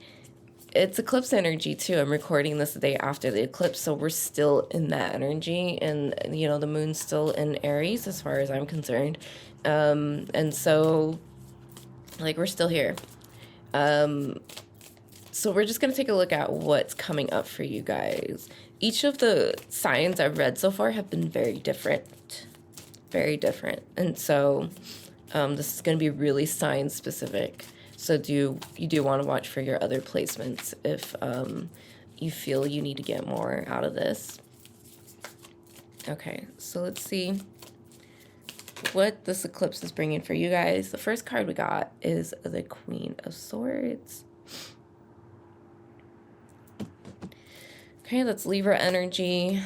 it's eclipse energy too. I'm recording this the day after the eclipse, so we're still in that energy, and the moon's still in Aries as far as I'm concerned. And so, like, we're still here. So we're just going to take a look at what's coming up for you guys. Each of the signs I've read so far have been very different. Very different. And so this is going to be really sign specific. So you do want to watch for your other placements if you feel you need to get more out of this. Okay, so let's see what this eclipse is bringing for you guys. The first card we got is the Queen of Swords. Okay, that's Libra energy.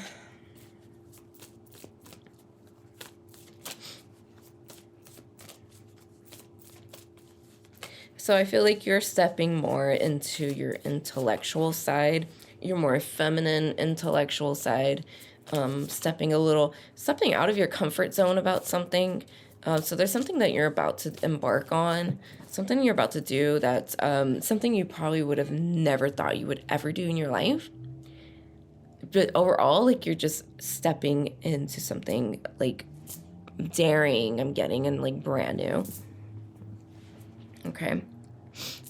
So I feel like you're stepping more into your intellectual side, your more feminine intellectual side, stepping out of your comfort zone about something. So there's something that you're about to embark on, something you're about to do that's something you probably would have never thought you would ever do in your life. But overall, like, you're just stepping into something like daring, I'm getting, and like brand new. Okay.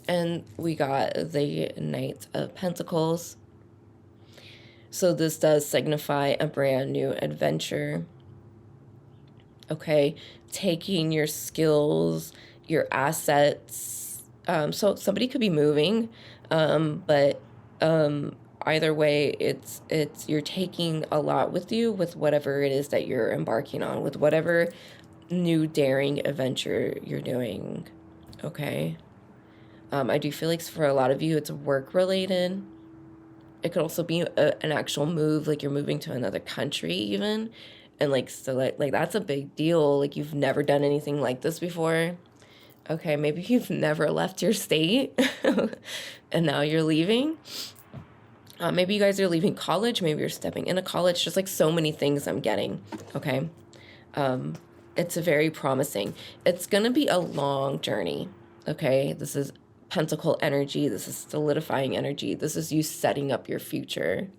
And we got the Knight of Pentacles. So this does signify a brand new adventure. Okay. Taking your skills, your assets. So somebody could be moving, but either way, it's you're taking a lot with you with whatever it is that you're embarking on, with whatever new daring adventure you're doing. Okay. I do feel like for a lot of you, it's work related. It could also be an actual move, like you're moving to another country even. And like, so like that's a big deal. Like, you've never done anything like this before. Okay, maybe you've never left your state and now you're leaving. Maybe you guys are leaving college. Maybe you're stepping into college. Just like so many things I'm getting. Okay. It's very promising. It's going to be a long journey. Okay. This is Pentacle energy. This is solidifying energy. This is you setting up your future.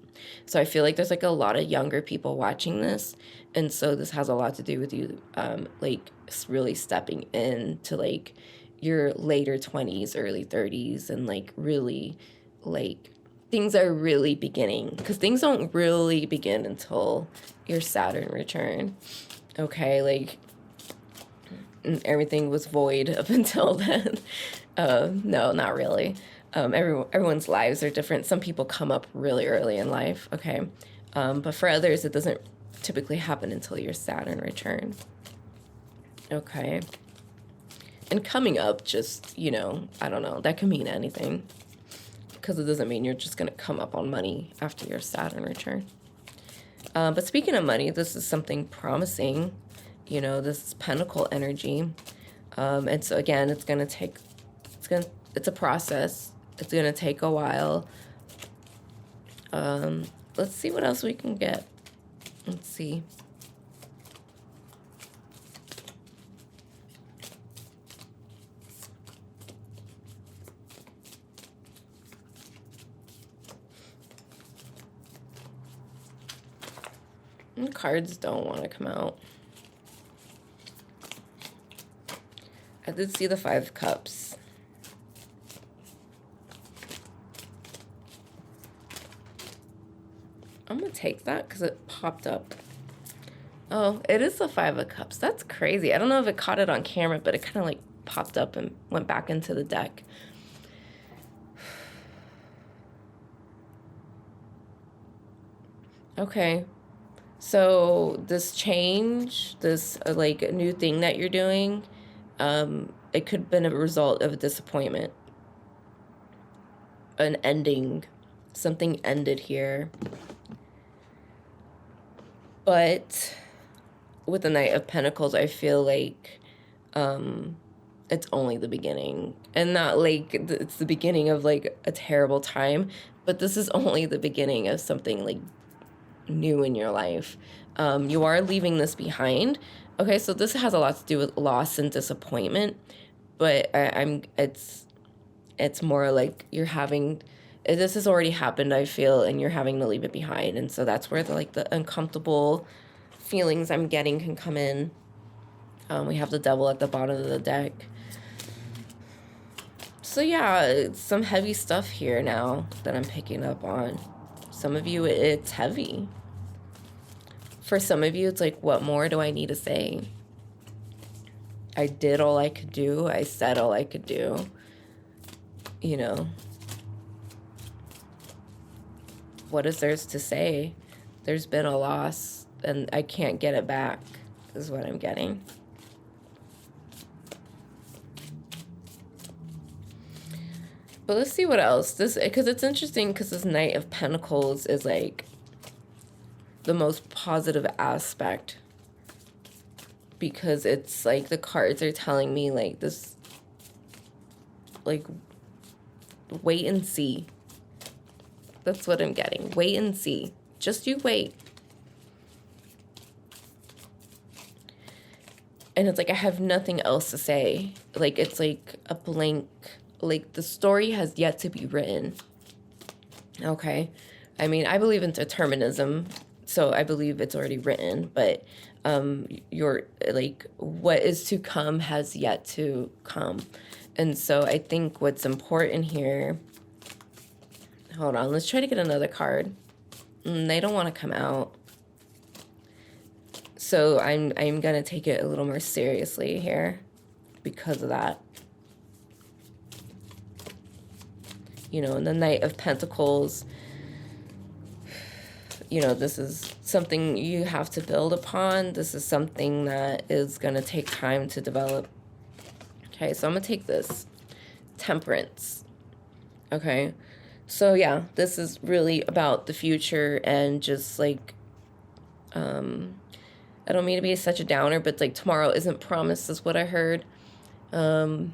So I feel like there's like a lot of younger people watching this. And so this has a lot to do with you, like really stepping into like your later 20s, early 30s, and like really like things are really beginning, because things don't really begin until your Saturn return. Okay, like everything was void up until then. No, not really. Everyone's lives are different. Some people come up really early in life, okay? But for others, it doesn't typically happen until your Saturn return. Okay. And coming up, just, you know, I don't know, that can mean anything, because it doesn't mean you're just going to come up on money after your Saturn return. But speaking of money, this is something promising. You know, this is Pentacle energy. And so again, it's a process. It's going to take a while. Let's see what else we can get. Let's see. And cards don't want to come out. I did see the 5 of Cups. I'm going to take that because it popped up. Oh, it is the 5 of Cups. That's crazy. I don't know if it caught it on camera, but it kind of like popped up and went back into the deck. Okay. So this change, this like new thing that you're doing, it could have been a result of a disappointment. An ending. Something ended here. But with the Knight of Pentacles, I feel like it's only the beginning. And not like it's the beginning of like a terrible time, but this is only the beginning of something like new in your life. You are leaving this behind. Okay, so this has a lot to do with loss and disappointment, but it's more like you're having, this has already happened, I feel, and you're having to leave it behind. And so that's where the uncomfortable feelings I'm getting can come in. We have the Devil at the bottom of the deck. So yeah, it's some heavy stuff here now that I'm picking up on. Some of you, it's heavy. For some of you, it's like, what more do I need to say? I did all I could do. I said all I could do. You know. What is there to say? There's been a loss, and I can't get it back, is what I'm getting. But let's see what else. This, because it's interesting, because this Knight of Pentacles is like the most positive aspect, because it's like the cards are telling me like this, like, wait and see. That's what I'm getting. Wait and see. Just you wait. And it's like, I have nothing else to say. Like, it's like a blank, like the story has yet to be written. Okay. I mean, I believe in determinism, so I believe it's already written, but your, like, what is to come has yet to come. And so I think what's important here, hold on, let's try to get another card. They don't want to come out. So I'm gonna take it a little more seriously here because of that. You know, and the Knight of Pentacles, you know, this is something you have to build upon. This is something that is gonna take time to develop. Okay, so I'm gonna take this. Temperance. Okay, so yeah, this is really about the future and just like, I don't mean to be such a downer, but like tomorrow isn't promised is what I heard. You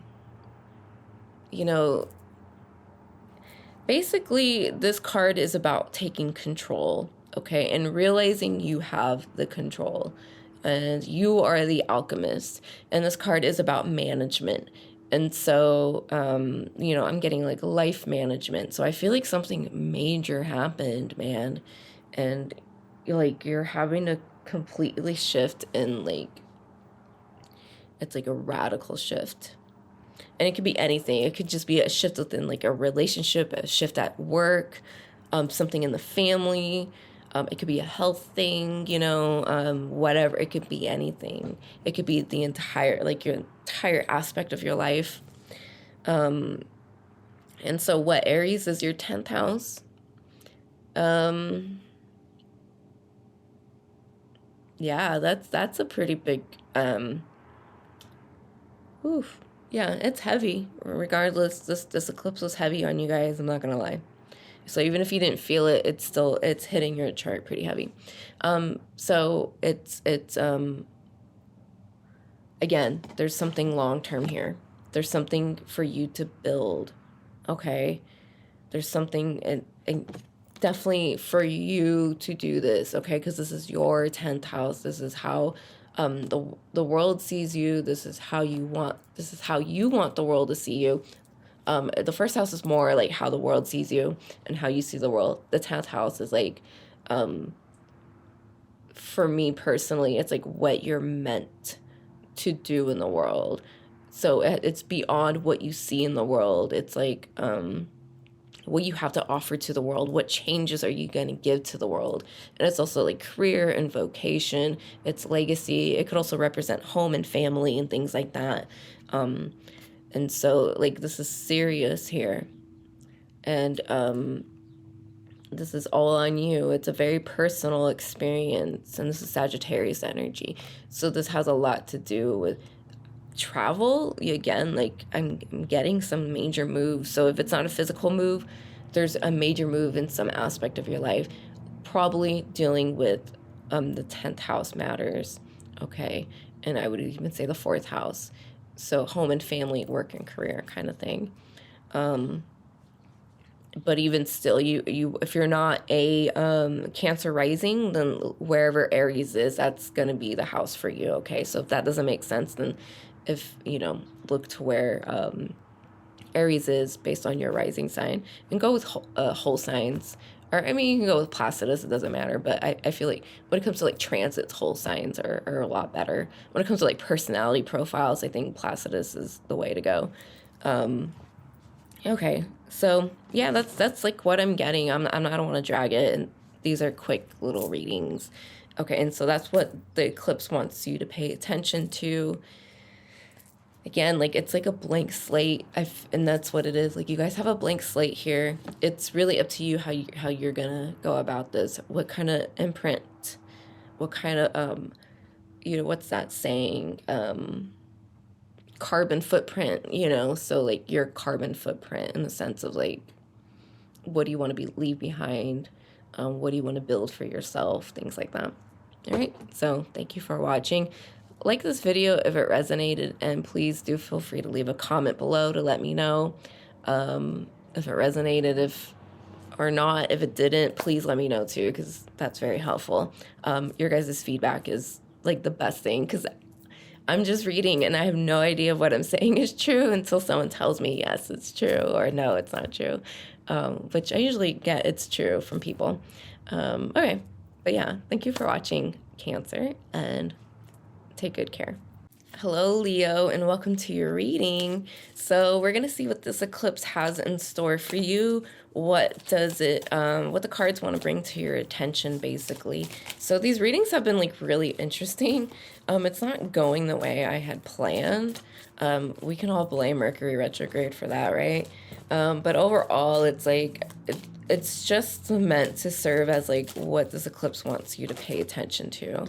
know, basically this card is about taking control, okay, and realizing you have the control and you are the alchemist. And this card is about management. And so, you know, I'm getting like life management. So I feel like something major happened, man. And like you're having to completely shift, and like it's like a radical shift. And it could be anything. It could just be a shift within like a relationship, a shift at work, something in the family. It could be a health thing, you know, whatever. It could be anything. It could be the entire, like your entire aspect of your life. And so what, Aries is your 10th house. Yeah, that's a pretty big, oof. Yeah, it's heavy. Regardless, this eclipse was heavy on you guys, I'm not gonna lie. So even if you didn't feel it, it's hitting your chart pretty heavy. So it's again, there's something long-term here. There's something for you to build, okay? There's something, and definitely for you to do this, okay? Because this is your 10th house. This is how the world sees you. This is how you want the world to see you. The first house is more like how the world sees you and how you see the world. The 10th house is like, for me personally, it's like what you're meant to do in the world. So it's beyond what you see in the world. It's like, what you have to offer to the world. What changes are you going to give to the world? And it's also like career and vocation. It's legacy. It could also represent home and family and things like that. And so like this is serious here. And this is all on you. It's a very personal experience. And this is Sagittarius energy. So this has a lot to do with travel. Again, like I'm getting some major moves. So if it's not a physical move, there's a major move in some aspect of your life, probably dealing with the 10th house matters, okay? And I would even say the 4th house. So home and family, work and career kind of thing. But even still, you if you're not a Cancer rising, then wherever Aries is, that's going to be the house for you, okay? So if that doesn't make sense, then if, you know, look to where Aries is based on your rising sign, and go with whole signs. Or, I mean, you can go with Placidus, it doesn't matter. But I feel like when it comes to, like, transits, whole signs are a lot better. When it comes to, like, personality profiles, I think Placidus is the way to go. Okay, so, yeah, that's like, what I'm getting. I don't want to drag it, and these are quick little readings. Okay, and so that's what the eclipse wants you to pay attention to. Again, like, it's like a blank slate, and that's what it is. Like, you guys have a blank slate here. It's really up to you how you're gonna go about this. What kind of imprint, what kind of, you know, what's that saying? carbon footprint, you know, so like your carbon footprint in the sense of like, what do you want to leave behind? What do you want to build for yourself? Things like that. All right. So thank you for watching. Like this video if it resonated, and please do feel free to leave a comment below to let me know if it resonated, if or not. If it didn't, please let me know too, because that's very helpful. Your guys' feedback is like the best thing, because I'm just reading and I have no idea if what I'm saying is true until someone tells me yes, it's true, or no, it's not true, which I usually get it's true from people. Okay, but yeah, thank you for watching, Cancer, and take good care. Hello, Leo, and welcome to your reading. So we're going to see what this eclipse has in store for you. What does it, what the cards want to bring to your attention, basically. So these readings have been like really interesting. It's not going the way I had planned. We can all blame Mercury retrograde for that, right? But overall, it's like, it's just meant to serve as like what this eclipse wants you to pay attention to.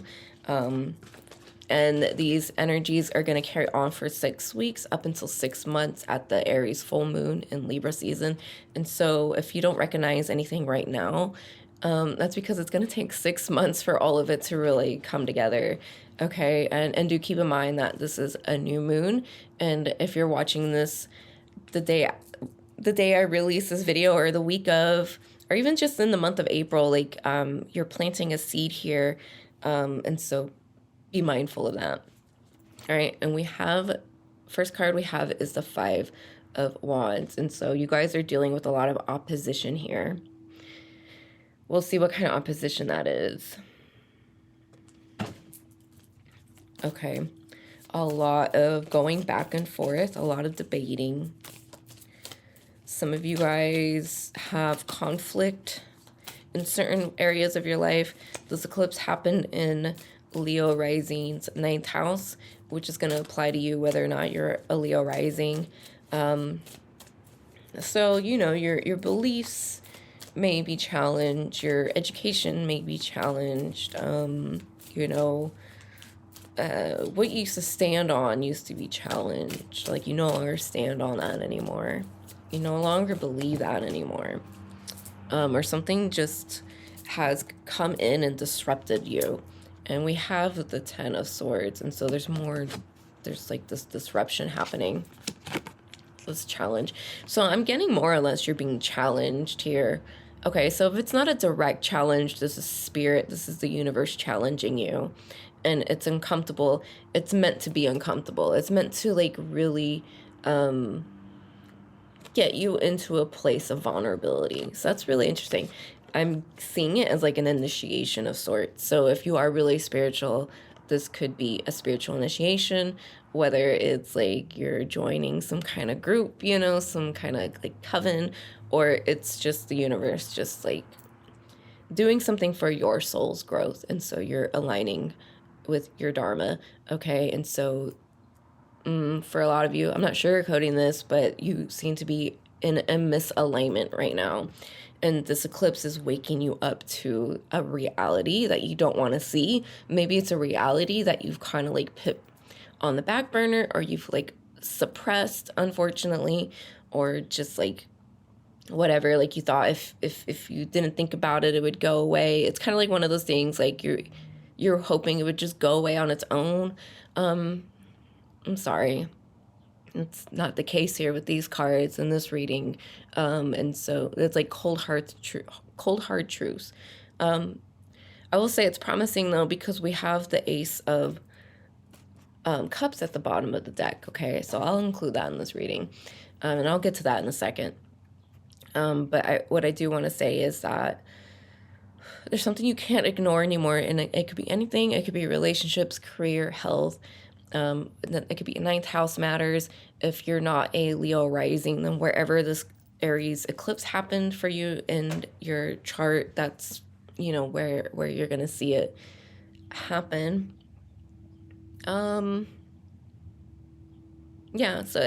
And these energies are going to carry on for 6 weeks up until 6 months at the Aries full moon in Libra season. And so if you don't recognize anything right now, that's because it's going to take 6 months for all of it to really come together. Okay. And do keep in mind that this is a new moon. And if you're watching this the day I release this video, or the week of, or even just in the month of April, like you're planting a seed here. And so be mindful of that. All right, and we have, first card we have is the 5 of Wands, and so you guys are dealing with a lot of opposition here. We'll see what kind of opposition that is. Okay, a lot of going back and forth, a lot of debating. Some of you guys have conflict in certain areas of your life. This eclipse happened in Leo rising's 9th house, which is going to apply to you whether or not you're a Leo rising. So, you know, your beliefs may be challenged, your education may be challenged, you know, what you used to stand on used to be challenged. Like, you no longer stand on that anymore. You no longer believe that anymore. Or something just has come in and disrupted you. And we have the 10 of Swords, and so there's like this disruption happening, this challenge. So I'm getting more or less you're being challenged here. Okay, so if it's not a direct challenge, this is spirit, this is the universe challenging you, and it's uncomfortable. It's meant to be uncomfortable. It's meant to like really get you into a place of vulnerability. So that's really interesting. I'm seeing it as like an initiation of sorts. So if you are really spiritual, this could be a spiritual initiation, whether it's like you're joining some kind of group, you know, some kind of like coven, or it's just the universe just like doing something for your soul's growth. And so you're aligning with your dharma. Okay. And so for a lot of you, I'm not sugarcoating this, but you seem to be in a misalignment right now. And this eclipse is waking you up to a reality that you don't want to see. Maybe it's a reality that you've kind of like put on the back burner, or you've like suppressed, unfortunately, or just like whatever, like you thought if you didn't think about it, it would go away. It's kind of like one of those things like you're hoping it would just go away on its own. I'm sorry. It's not the case here with these cards in this reading. And so it's like cold hard truths. I will say it's promising though, because we have the Ace of Cups at the bottom of the deck. Okay, so I'll include that in this reading, and I'll get to that in a second. But what I do want to say is that there's something you can't ignore anymore, and it could be anything. It could be relationships, career, health. It could be 9th house matters. If you're not a Leo rising, then wherever this Aries eclipse happened for you in your chart, that's, you know, where you're going to see it happen. Yeah, so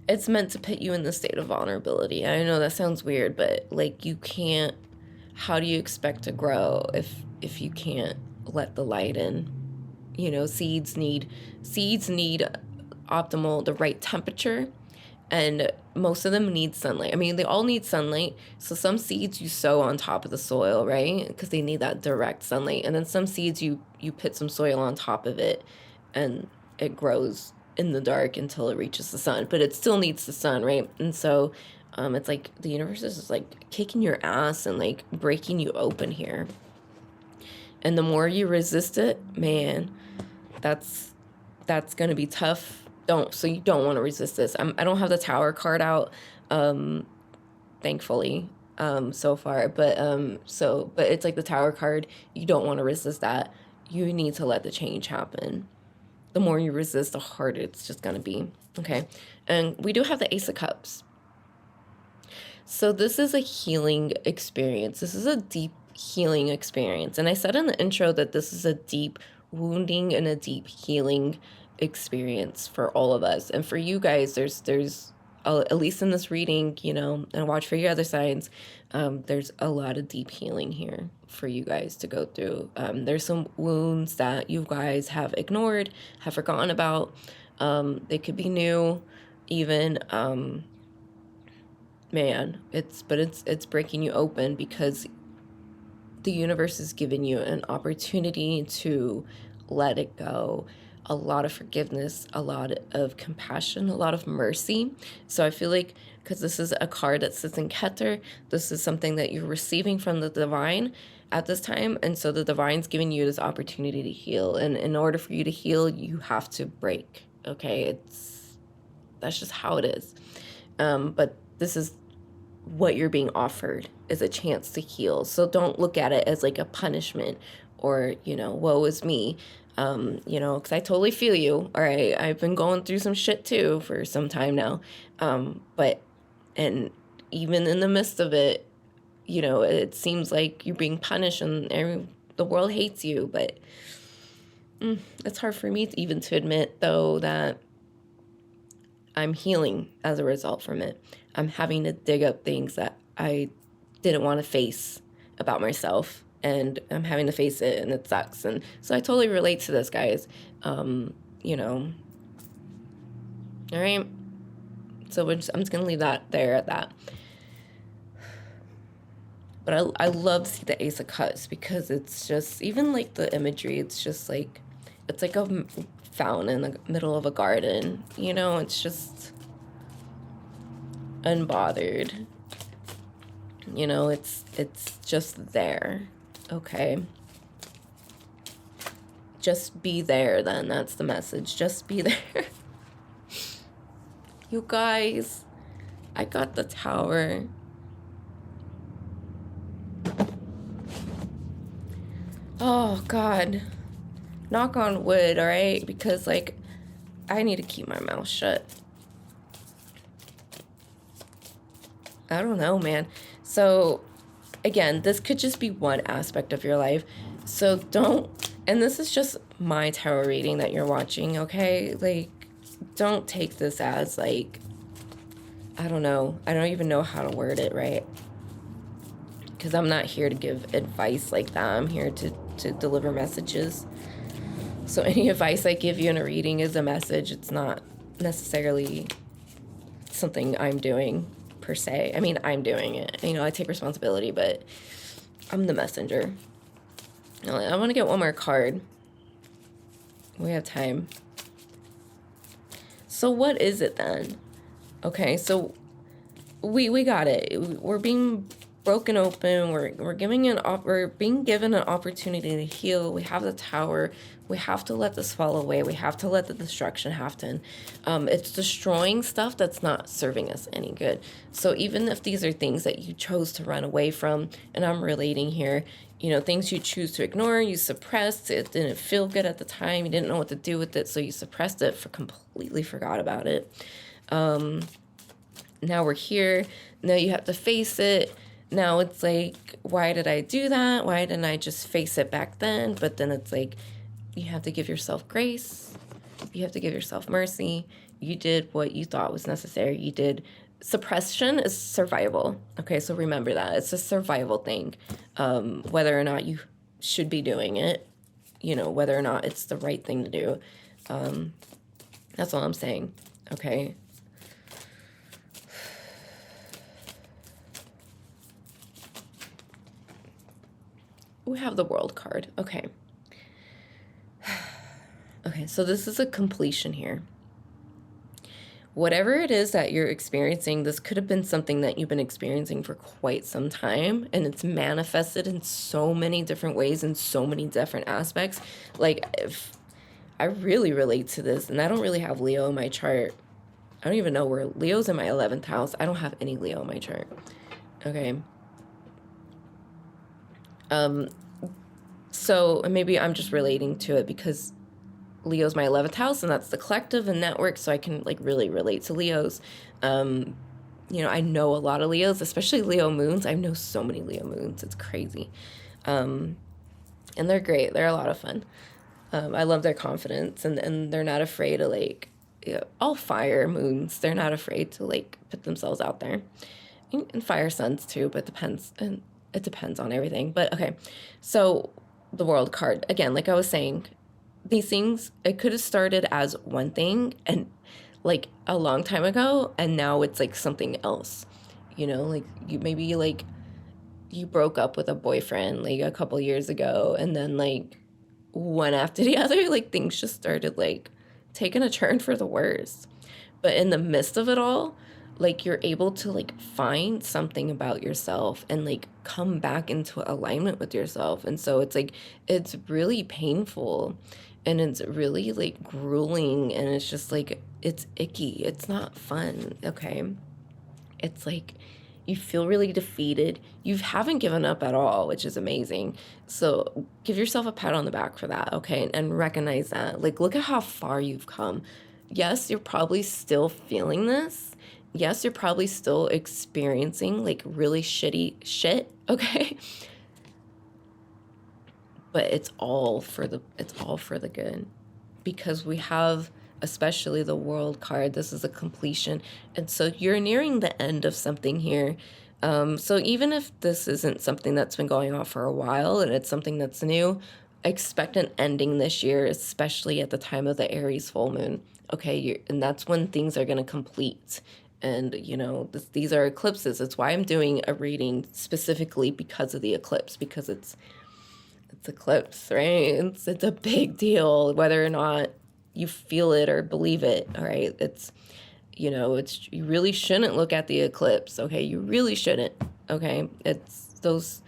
it's meant to put you in the state of vulnerability. I know that sounds weird, but like you can't, how do you expect to grow if you can't let the light in? You know, seeds need optimal, the right temperature. And most of them need sunlight. I mean, they all need sunlight. So some seeds you sow on top of the soil, right? Because they need that direct sunlight. And then some seeds you put some soil on top of it and it grows in the dark until it reaches the sun. But it still needs the sun, right? And so it's like the universe is just like kicking your ass and like breaking you open here. And the more you resist it, man, that's going to be tough. So you don't want to resist this. I don't have the Tower card out, thankfully, so far. But it's like the Tower card. You don't want to resist that. You need to let the change happen. The more you resist, the harder it's just going to be. Okay. And we do have the Ace of Cups. So this is a healing experience. This is a deep healing experience. And I said in the intro that this is a deep wounding and a deep healing experience for all of us. And for you guys, there's at least in this reading, you know, and watch for your other signs, there's a lot of deep healing here for you guys to go through. There's some wounds that you guys have ignored, have forgotten about. They could be new even. Man, it's breaking you open because the universe is giving you an opportunity to let it go. A lot of forgiveness, a lot of compassion, a lot of mercy. So I feel like, because this is a card that sits in Keter, this is something that you're receiving from the divine at this time. And so the divine's giving you this opportunity to heal. And in order for you to heal, you have to break. Okay, that's just how it is. But this is what you're being offered, is a chance to heal. So don't look at it as like a punishment or, you know, woe is me. You know, because I totally feel you. All right, I've been going through some shit too for some time now. And even in the midst of it, you know, it seems like you're being punished and the world hates you. But it's hard for me even to admit, though, that I'm healing as a result from it. I'm having to dig up things that I didn't want to face about myself. And I'm having to face it, and it sucks. And so I totally relate to this, guys. You know. All right. So I'm just going to leave that there at that. But I love to see the Ace of Cups because it's just, even like the imagery, it's just like, it's like a fountain in the middle of a garden. You know, it's just unbothered. You know, it's just there. Okay. Just be there then. That's the message. Just be there. You guys, I got the Tower. Oh, God. Knock on wood, all right? Because, like, I need to keep my mouth shut. I don't know, man. So again, this could just be one aspect of your life. So don't, and this is just my tarot reading that you're watching, okay? Like, don't take this as like, I don't know. I don't even know how to word it, right? Because I'm not here to give advice like that. I'm here to deliver messages. So any advice I give you in a reading is a message. It's not necessarily something I'm doing per se. I mean, I'm doing it. You know, I take responsibility, but I'm the messenger. I want to get one more card. We have time. So what is it then? Okay, so we got it. We're being broken open. We're being given an opportunity to heal. We have the Tower. We have to let this fall away. We have to let the destruction happen. It's destroying stuff that's not serving us any good. So even if these are things that you chose to run away from, and I'm relating here, you know, things you choose to ignore, you suppressed, it didn't feel good at the time, you didn't know what to do with it, so you suppressed it, completely forgot about it. Now we're here. Now you have to face it. Now it's like, why did I do that? Why didn't I just face it back then? But then it's like, you have to give yourself grace. You have to give yourself mercy. You did what you thought was necessary. You did. Suppression is survival. Okay, so remember that. It's a survival thing. Whether or not you should be doing it, you know, whether or not it's the right thing to do. That's all I'm saying. Okay. We have the World card. Okay. Okay, so this is a completion here. Whatever it is that you're experiencing, this could have been something that you've been experiencing for quite some time, and it's manifested in so many different ways and so many different aspects. Like, if I really relate to this, and I don't really have Leo in my chart. I don't even know where Leo's in my 11th house. I don't have any Leo in my chart. Okay. So maybe I'm just relating to it because Leo's my 11th house, and that's the collective and network, so I can like really relate to Leos. You know, I know a lot of Leos, especially Leo moons. I know so many Leo moons. It's crazy. And they're great. They're a lot of fun. I love their confidence, and they're not afraid to like, you know, all fire moons. They're not afraid to like put themselves out there, and fire suns too, but and it depends on everything. But okay, so the World card, again, like I was saying, these things, it could have started as one thing and like a long time ago, and now it's like something else, you know, like you broke up with a boyfriend like a couple years ago, and then like one after the other, like things just started like taking a turn for the worse. But in the midst of it all, like you're able to like find something about yourself and like come back into alignment with yourself. And so it's like, it's really painful and it's really like grueling, and it's just like, it's icky. It's not fun. Okay. It's like, you feel really defeated. You haven't given up at all, which is amazing. So give yourself a pat on the back for that, okay? And recognize that. Like, look at how far you've come. Yes, you're probably still feeling this. Yes, you're probably still experiencing like really shitty shit, okay? But it's all for the good. Because we have, especially the World card, this is a completion. And so you're nearing the end of something here. So even if this isn't something that's been going on for a while and it's something that's new, expect an ending this year, especially at the time of the Aries full moon. Okay, and that's when things are going to complete. And, you know, these are eclipses. It's why I'm doing a reading specifically because of the eclipse, because it's eclipse, right? It's a big deal, whether or not you feel it or believe it, all right? It's, you know, it's, you really shouldn't look at the eclipse, okay? You really shouldn't, okay? It's those,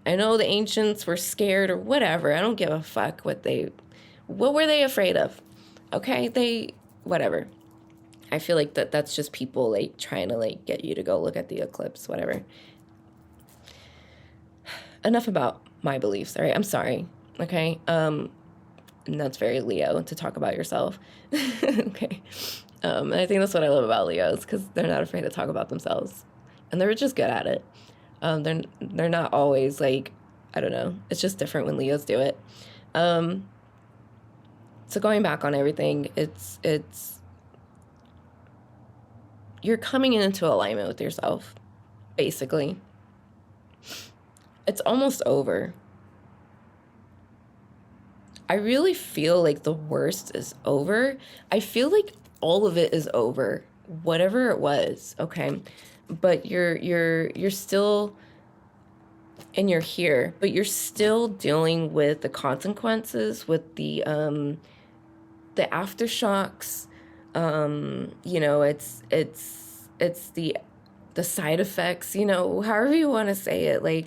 I know the ancients were scared or whatever. I don't give a fuck what were they afraid of? Okay, whatever. I feel like that's just people like trying to like get you to go look at the eclipse, whatever. Enough about my beliefs, all right? I'm sorry, okay? And that's very Leo to talk about yourself. Okay. And I think that's what I love about Leos, because they're not afraid to talk about themselves. And they're just good at it. They're not always like, I don't know. It's just different when Leos do it. So going back on everything, it's you're coming into alignment with yourself, basically. It's almost over. I really feel like the worst is over. I feel like all of it is over, whatever it was, okay? But you're still, and you're here, but you're still dealing with the consequences, with the aftershocks. You know, it's the side effects, you know, however you want to say it. Like,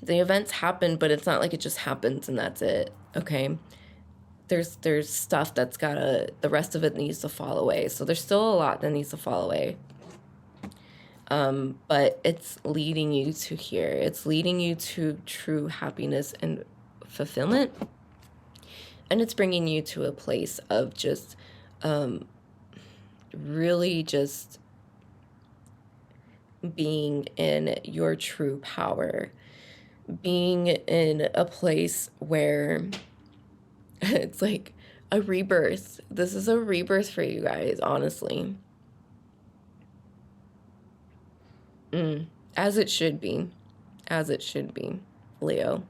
the events happen, but it's not like it just happens and that's it, okay? There's stuff that's the rest of it needs to fall away. So there's still a lot that needs to fall away. But it's leading you to here. It's leading you to true happiness and fulfillment. And it's bringing you to a place of just, really just being in your true power. Being in a place where it's like a rebirth. This is a rebirth for you guys, honestly. As it should be. As it should be, Leo.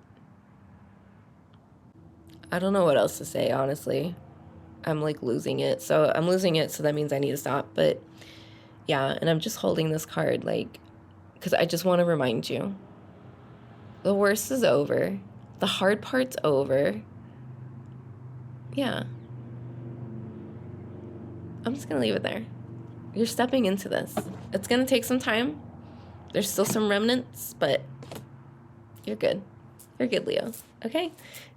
I don't know what else to say, honestly. I'm like losing it. So I'm losing it, so that means I need to stop. But yeah, and I'm just holding this card like, because I just want to remind you, the worst is over. The hard part's over. Yeah. I'm just going to leave it there. You're stepping into this. It's going to take some time. There's still some remnants, but you're good. You're good, Leo. Okay?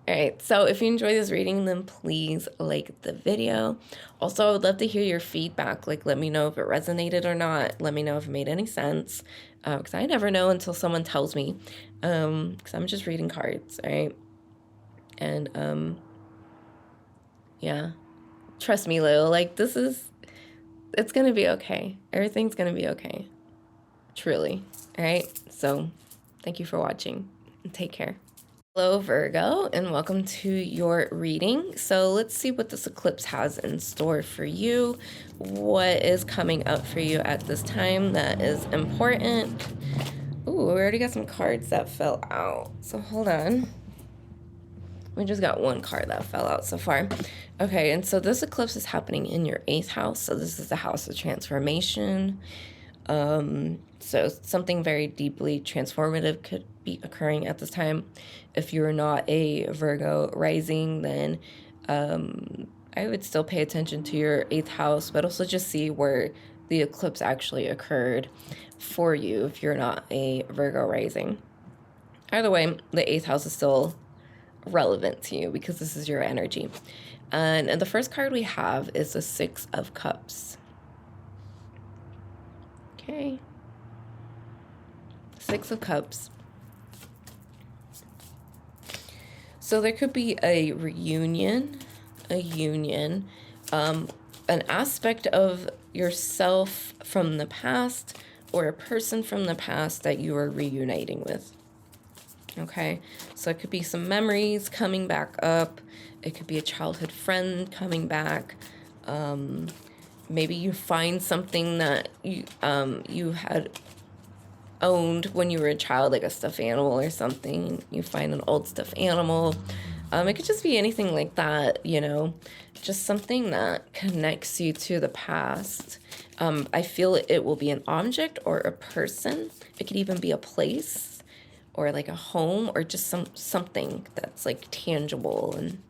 All right. So if you enjoy this reading, then please like the video. Also, I would love to hear your feedback. Like, let me know if it resonated or not. Let me know if it made any sense. Because I never know until someone tells me. Because I'm just reading cards, all right? And, yeah. Trust me, Leo. Like, it's going to be okay. Everything's going to be okay. Truly. All right? So, thank you for watching. And take care. Hello, Virgo, and welcome to your reading. So let's see what this eclipse has in store for you. What is coming up for you at this time that is important? Ooh, we already got some cards that fell out. So hold on. We just got one card that fell out so far. Okay, and so this eclipse is happening in your 8th house. So this is the house of transformation. So something very deeply transformative could be occurring at this time. If you're not a Virgo rising, then I would still pay attention to your 8th house, but also just see where the eclipse actually occurred for you if you're not a Virgo rising. Either way, the 8th house is still relevant to you because this is your energy. And the first card we have is the 6 of Cups. Okay. 6 of Cups. So there could be a reunion, an aspect of yourself from the past or a person from the past that you are reuniting with. Okay, so it could be some memories coming back up. It could be a childhood friend coming back. Maybe you find something that you had owned when you were a child, like a stuffed animal or something. You find an old stuffed animal. It could just be anything like that, you know, just something that connects you to the past. I feel it will be an object or a person. It could even be a place or like a home or just something that's like tangible and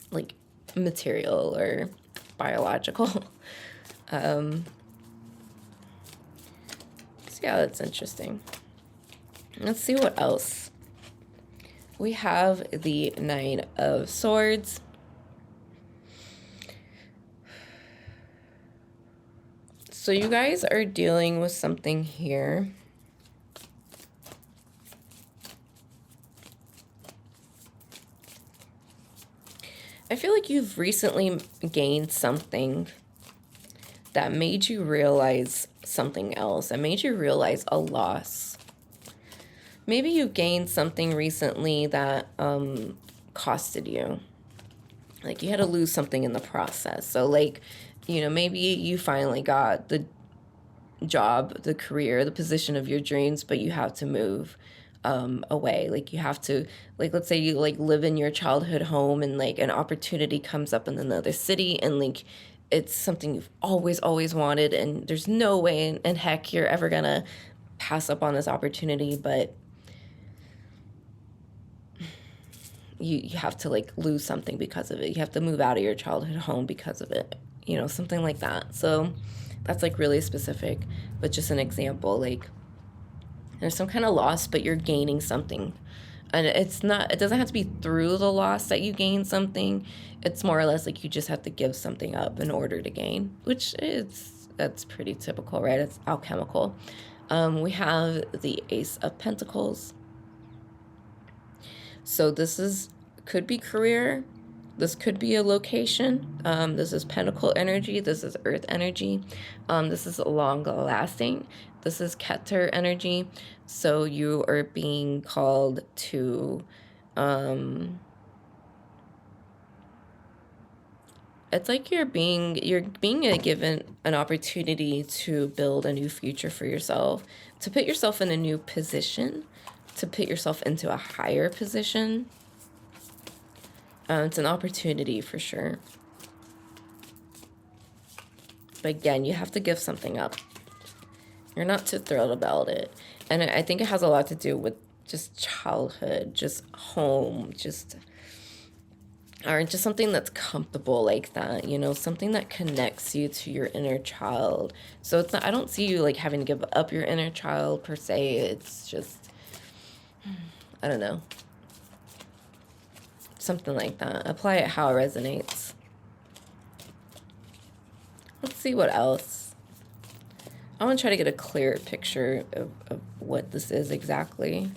like material or biological. Yeah, that's interesting. Let's see what else. We have the 9 of Swords. So you guys are dealing with something here. I feel like you've recently gained something that made you realize something else, that made you realize a loss. Maybe you gained something recently that costed you. Like you had to lose something in the process. So like, you know, maybe you finally got the job, the career, the position of your dreams, but you have to move away. Like you have to, like, let's say you like live in your childhood home and like an opportunity comes up in another city and like it's something you've always wanted and there's no way in heck you're ever gonna pass up on this opportunity, but you have to like lose something because of it. You have to move out of your childhood home because of it, you know, something like that. So that's like really specific, but just an example, like there's some kind of loss, but you're gaining something. And it doesn't have to be through the loss that you gain something. It's more or less like you just have to give something up in order to gain, that's pretty typical, right? It's alchemical. We have the Ace of Pentacles. So this could be career. This could be a location. This is Pentacle energy. This is Earth energy. This is long lasting. This is Keter energy. So you are being called to, it's like you're being given an opportunity to build a new future for yourself, to put yourself in a new position, to put yourself into a higher position. It's an opportunity for sure. But again, you have to give something up. You're not too thrilled about it. And I think it has a lot to do with just childhood, just home, or just something that's comfortable like that, you know, something that connects you to your inner child. So it's not, I don't see you like having to give up your inner child per se. It's just, I don't know. Something like that. Apply it how it resonates. Let's see what else. I want to try to get a clearer picture of what this is exactly.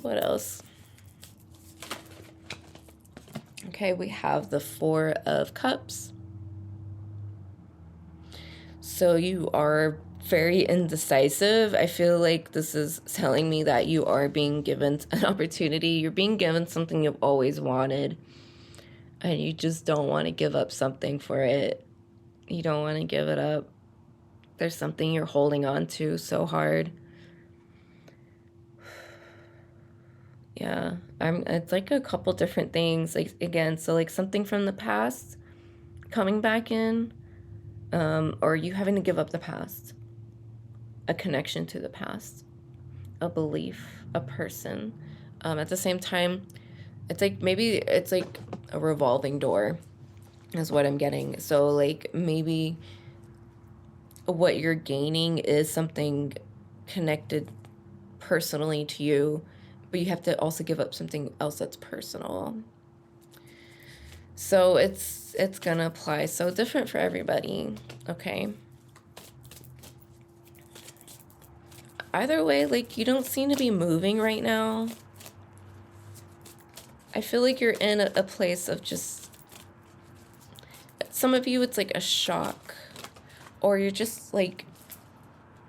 What else? Okay, we have the Four of Cups. So you are very indecisive. I feel like this is telling me that you are being given an opportunity. You're being given something you've always wanted. And you just don't want to give up something for it. You don't want to give it up. There's something you're holding on to so hard. Yeah, it's like a couple different things. Like, again, so like something from the past coming back in, or you having to give up the past, a connection to the past, a belief, a person. At the same time, it's like maybe it's like a revolving door is what I'm getting. So like maybe what you're gaining is something connected personally to you, but you have to also give up something else that's personal. So it's gonna apply so different for everybody, okay? Either way, like, you don't seem to be moving right now. I feel like you're in a place of just, some of you it's like a shock, or you're just like,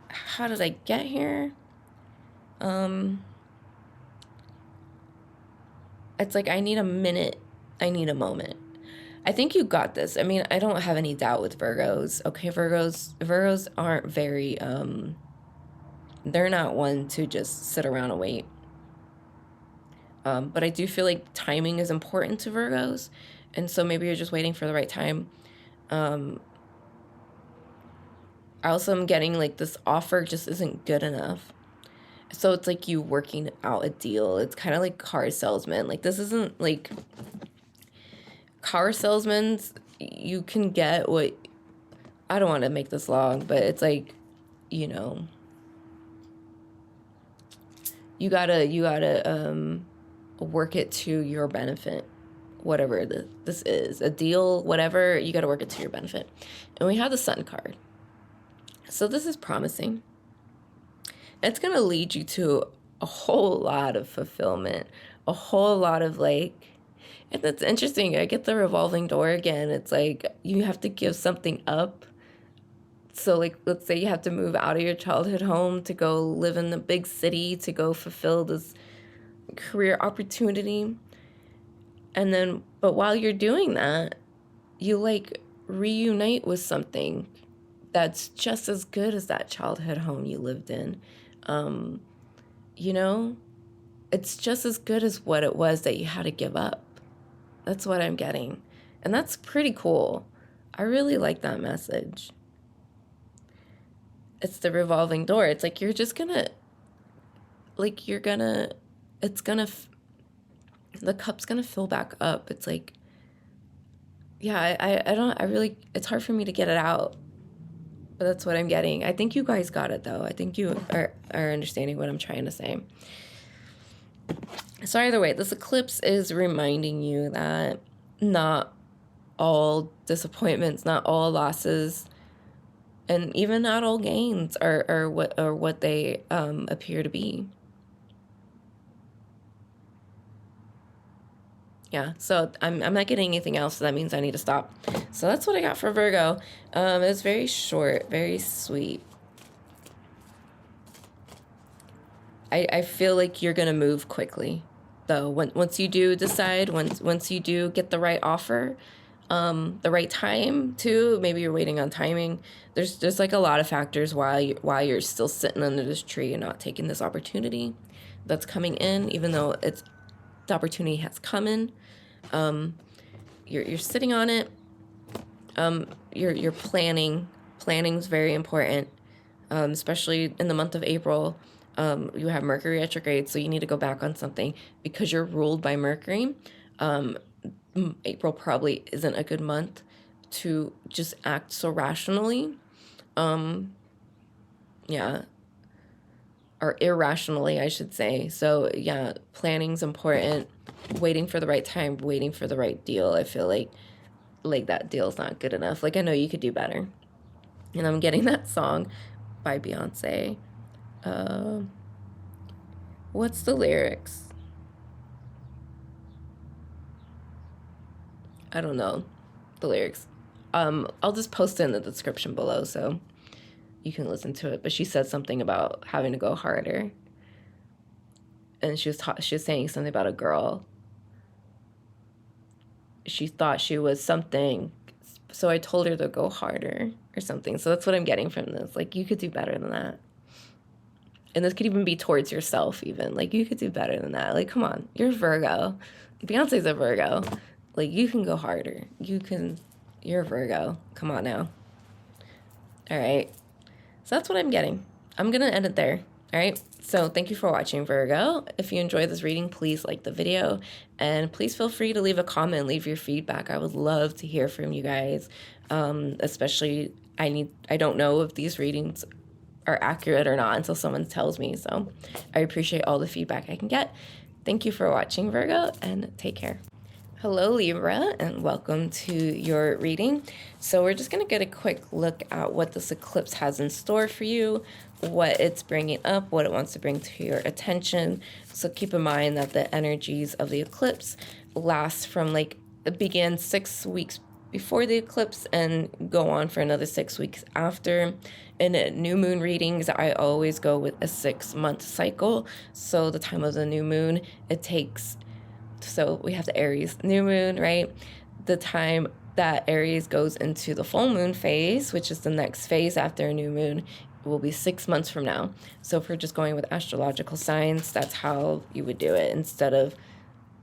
how did I get here? It's like, I need a minute, I need a moment. I think you got this. I mean, I don't have any doubt with Virgos. Okay, Virgos aren't very, they're not one to just sit around and wait. But I do feel like timing is important to Virgos. And so maybe you're just waiting for the right time. I also am getting like this offer just isn't good enough. So it's like you working out a deal. It's kind of like car salesman. Like, this isn't like car salesmen. You can get what, I don't want to make this long, but it's like, you know, you gotta work it to your benefit, whatever this is, a deal, whatever, you gotta work it to your benefit. And we have the Sun card. So this is promising. It's gonna lead you to a whole lot of fulfillment, a whole lot of like, and that's interesting. I get the revolving door again. It's like you have to give something up. So like, let's say you have to move out of your childhood home to go live in the big city to go fulfill this career opportunity. And then, but while you're doing that, you like reunite with something that's just as good as that childhood home you lived in. You know, it's just as good as what it was that you had to give up. That's what I'm getting. And that's pretty cool. I really like that message. It's the revolving door. It's like, you're just gonna, like, the cup's gonna fill back up. It's like, yeah, I really, it's hard for me to get it out. But that's what I'm getting. I think you guys got it, though. I think you are understanding what I'm trying to say. So either way, this eclipse is reminding you that not all disappointments, not all losses, and even not all gains are what they appear to be. Yeah, so I'm not getting anything else, so that means I need to stop. So that's what I got for Virgo. It's very short, very sweet. I feel like you're gonna move quickly, though. Once you do decide, once you do get the right offer, The right time too. Maybe you're waiting on timing. There's like a lot of factors why you're still sitting under this tree and not taking this opportunity that's coming in, even though the opportunity has come in. You're sitting on it. You're planning. Planning's very important, especially in the month of April. You have Mercury retrograde, so you need to go back on something because you're ruled by Mercury. April probably isn't a good month to just act so rationally. Yeah. Or irrationally, I should say. So yeah, planning's important. Waiting for the right time, waiting for the right deal. I feel like that deal's not good enough. Like, I know you could do better. And I'm getting that song by Beyonce. What's the lyrics? I don't know the lyrics. I'll just post it in the description below so you can listen to it. But she said something about having to go harder. And she was saying something about a girl. She thought she was something, so I told her to go harder or something. So that's what I'm getting from this. Like, you could do better than that. And this could even be towards yourself even. Like, you could do better than that. Like, come on. You're Virgo. Beyonce's a Virgo. Like, you can go harder. You're a Virgo. Come on now. All right. So that's what I'm getting. I'm going to end it there. All right. So thank you for watching, Virgo. If you enjoyed this reading, please like the video. And please feel free to leave a comment, leave your feedback. I would love to hear from you guys. Especially, I don't know if these readings are accurate or not until someone tells me. So I appreciate all the feedback I can get. Thank you for watching, Virgo, and take care. Hello, Libra, and welcome to your reading. So we're just going to get a quick look at what this eclipse has in store for you, what it's bringing up, what it wants to bring to your attention. So keep in mind that the energies of the eclipse last from it began 6 weeks before the eclipse and go on for another 6 weeks after. In new moon readings, I always go with a 6-month cycle. So the time of the new moon, so we have the Aries new moon, right? The time that Aries goes into the full moon phase, which is the next phase after a new moon, will be 6 months from now. So if we're just going with astrological signs, that's how you would do it. Instead of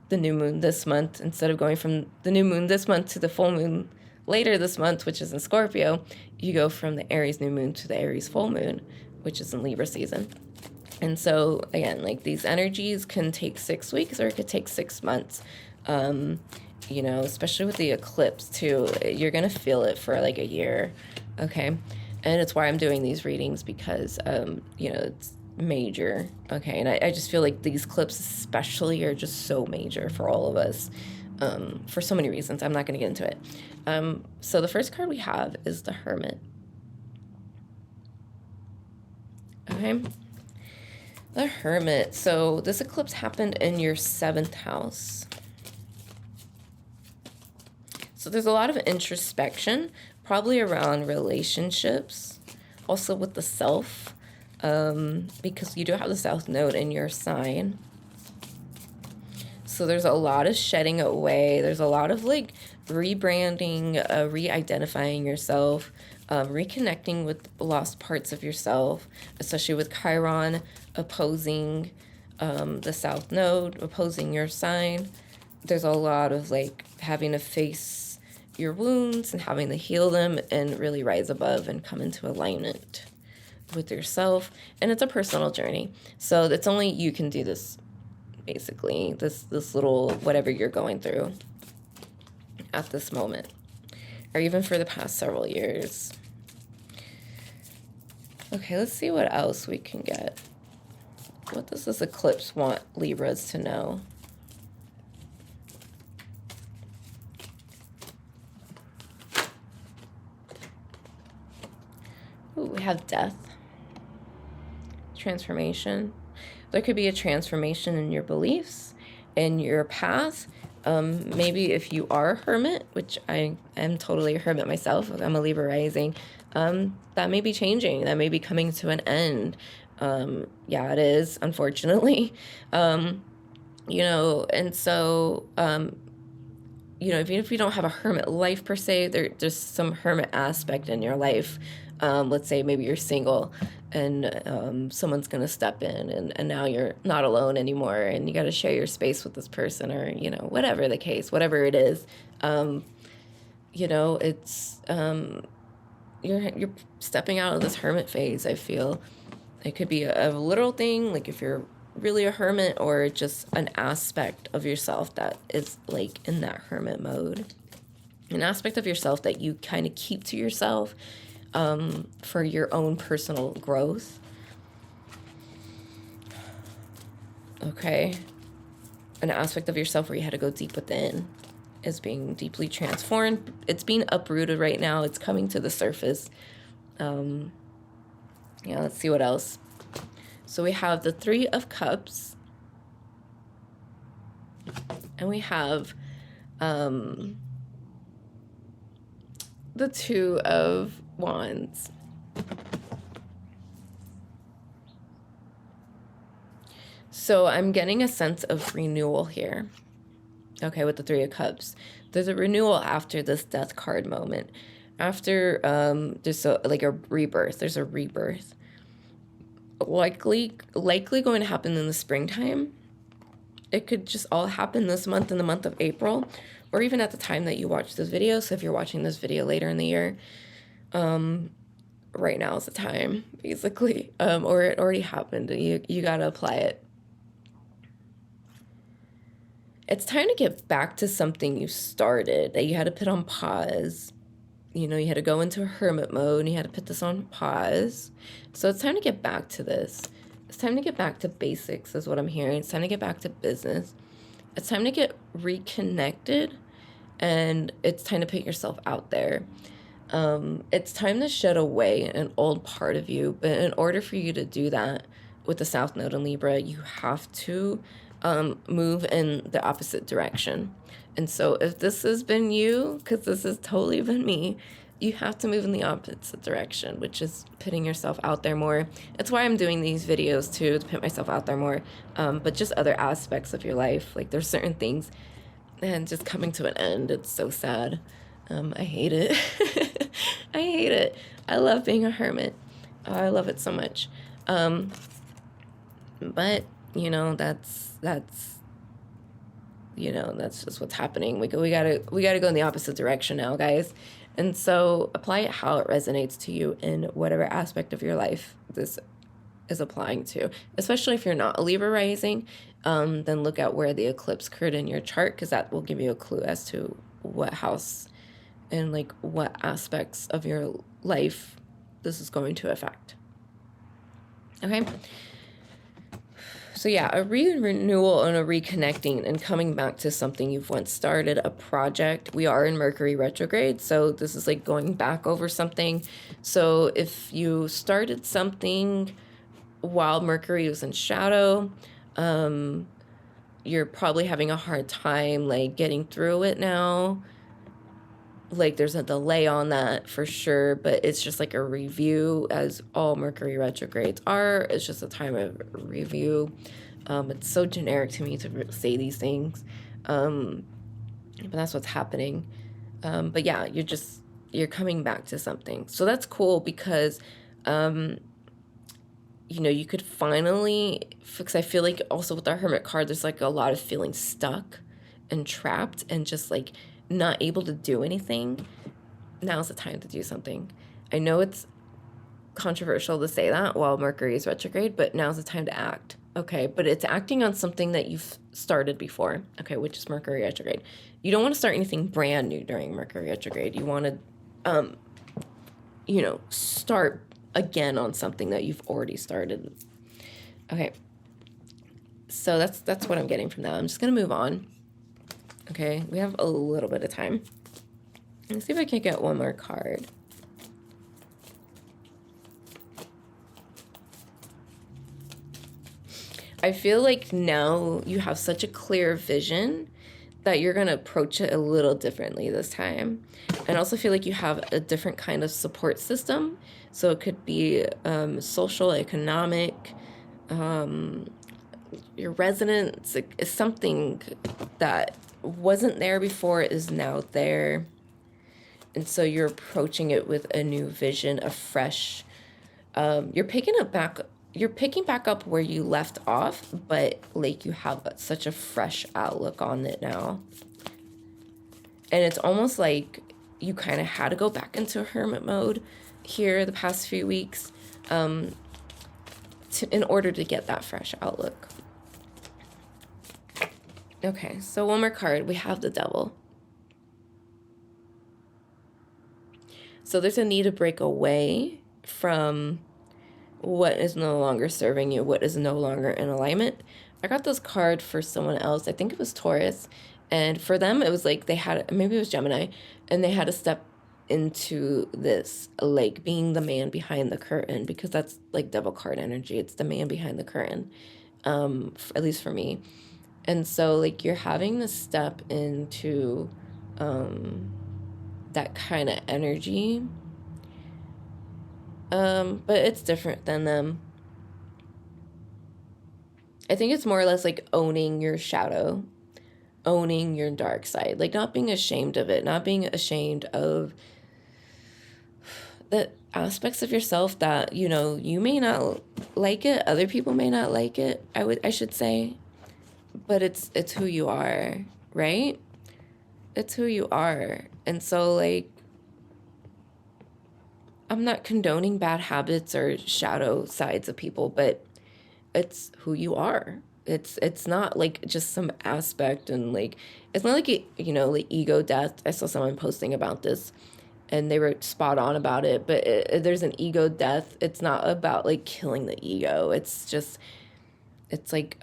the new moon this month, instead of going from the new moon this month to the full moon later this month, which is in Scorpio, you go from the Aries new moon to the Aries full moon, which is in Libra season. And so, again, these energies can take 6 weeks or it could take 6 months, especially with the eclipse, too. You're going to feel it for, a year, okay? And it's why I'm doing these readings because, it's major, okay? And I just feel like these eclipses especially are just so major for all of us for so many reasons. I'm not going to get into it. So the first card we have is the Hermit. Okay? The Hermit. So this eclipse happened in your 7th house. So there's a lot of introspection, probably around relationships, also with the self, because you do have the South Node in your sign. So there's a lot of shedding away. There's a lot of rebranding, re-identifying yourself, reconnecting with lost parts of yourself, especially with Chiron opposing the South Node, opposing your sign. There's a lot of having to face your wounds and having to heal them and really rise above and come into alignment with yourself. And it's a personal journey. So it's only you can do this, basically, this little whatever you're going through at this moment, or even for the past several years. Okay, let's see what else we can get. What does this eclipse want Libras to know? Ooh, we have death. Transformation. There could be a transformation in your beliefs, in your path. Maybe if you are a hermit, which I am totally a hermit myself, I'm a Libra rising, that may be changing. That may be coming to an end. Yeah, it is, unfortunately. And so, you know, even if you don't have a hermit life per se, there's some hermit aspect in your life. Let's say maybe you're single and someone's going to step in and now you're not alone anymore and you got to share your space with this person, or, you know, whatever the case, whatever it is. You know, it's, you're stepping out of this hermit phase, I feel. It could be a literal thing, like if you're really a hermit, or just an aspect of yourself that is like in that hermit mode. An aspect of yourself that you kind of keep to yourself for your own personal growth. Okay. An aspect of yourself where you had to go deep within is being deeply transformed. It's being uprooted right now. It's coming to the surface. Yeah, let's see what else. So we have the 3 of Cups. And we have the 2 of Wands. So I'm getting a sense of renewal here. Okay, with the 3 of Cups. There's a renewal after this death card moment. After there's like a rebirth. There's a rebirth. Likely going to happen in the springtime. It could just all happen this month, in the month of April, or even at the time that you watch this video. So if you're watching this video later in the year, right now is the time, basically. Or it already happened. You got to apply it. It's time to get back to something you started that you had to put on pause. You know, you had to go into a hermit mode and you had to put this on pause. So it's time to get back to this. It's time to get back to basics is what I'm hearing. It's time to get back to business. It's time to get reconnected, and it's time to put yourself out there. It's time to shed away an old part of you. But in order for you to do that with the South Node in Libra, you have to move in the opposite direction. And so if this has been you, because this has totally been me, you have to move in the opposite direction, which is putting yourself out there more. It's why I'm doing these videos too, to put myself out there more. But just other aspects of your life, like there's certain things, and just coming to an end, it's so sad. I hate it. I hate it. I love being a hermit. I love it so much. But you know, that's you know, that's just what's happening. We gotta go in the opposite direction now, guys. And so apply it how it resonates to you in whatever aspect of your life this is applying to. Especially if you're not a Libra rising, then look at where the eclipse occurred in your chart, because that will give you a clue as to what house and like what aspects of your life this is going to affect. Okay. So yeah, a renewal and a reconnecting and coming back to something you've once started, a project. We are in Mercury retrograde, so this is like going back over something. So if you started something while Mercury was in shadow, you're probably having a hard time like getting through it now. Like there's a delay on that for sure, but it's just like a review, as all Mercury retrogrades are. It's just a time of review. It's so generic to me to say these things, but that's what's happening. But yeah, you're coming back to something. So that's cool because, you know, you could finally, because I feel like also with the Hermit card, there's like a lot of feeling stuck and trapped and just like not able to do anything. Now's the time to do something. I know it's controversial to say that while Mercury is retrograde, but now's the time to act. Okay, but it's acting on something that you've started before, okay, which is Mercury retrograde. You don't want to start anything brand new during Mercury retrograde. You want to, you know, start again on something that you've already started. Okay, so that's what I'm getting from that. I'm just going to move on. Okay, we have a little bit of time. Let's see if I can get one more card. I feel like now you have such a clear vision that you're going to approach it a little differently this time. And I also feel like you have a different kind of support system. So it could be social, economic, your residence is something that wasn't there before is now there. And so you're approaching it with a new vision, a fresh, you're picking back up where you left off, but like you have such a fresh outlook on it now. And it's almost like you kind of had to go back into hermit mode here the past few weeks, in order to get that fresh outlook. Okay, so one more card. We have the Devil. So there's a need to break away from what is no longer serving you, what is no longer in alignment. I got this card for someone else. I think it was Taurus. And for them, it was like they had, maybe it was Gemini, and they had to step into this, like being the man behind the curtain, because that's like Devil card energy. It's the man behind the curtain, at least for me. And so like you're having to step into that kind of energy. But it's different than them. I think it's more or less like owning your shadow, owning your dark side, like not being ashamed of it, not being ashamed of the aspects of yourself that, you know, you may not like it, other people may not like it, I should say, but it's who you are, right? It's who you are. And so like, I'm not condoning bad habits or shadow sides of people, but it's who you are. It's not like just some aspect, and like it's not like, you know, like ego death. I saw someone posting about this and they were spot on about it, but there's an ego death. It's not about like killing the ego. It's just, it's like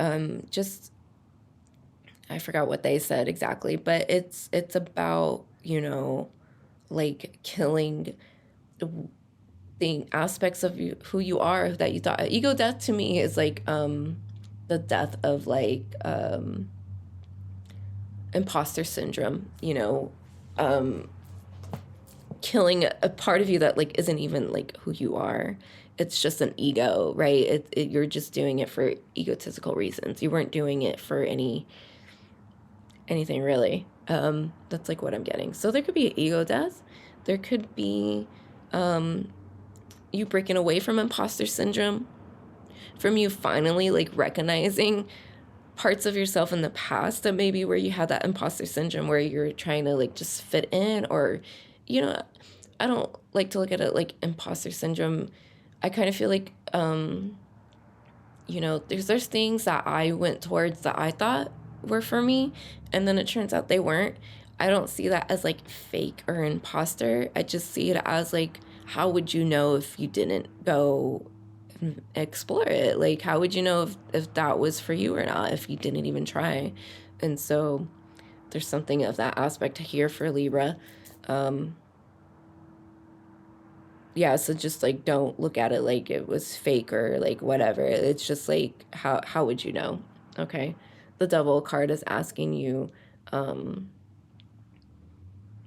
just, I forgot what they said exactly, but it's about, you know, like killing the aspects of you, who you are, that you thought. Ego death to me is like the death of like imposter syndrome, you know, killing a part of you that like isn't even like who you are. It's just an ego, right? You're just doing it for egotistical reasons. You weren't doing it for anything really. That's like what I'm getting. So there could be an ego death. There could be you breaking away from imposter syndrome, from you finally like recognizing parts of yourself in the past that maybe where you had that imposter syndrome where you're trying to like just fit in, or, you know, I don't like to look at it like imposter syndrome. I kind of feel like, you know, there's things that I went towards that I thought were for me, and then it turns out they weren't. I don't see that as like fake or imposter. I just see it as like, how would you know if you didn't go explore it? Like, how would you know if that was for you or not, if you didn't even try? And so there's something of that aspect here for Libra. Yeah, so just like don't look at it like it was fake or like whatever. It's just like, how would you know? Okay. The Devil card is asking you, you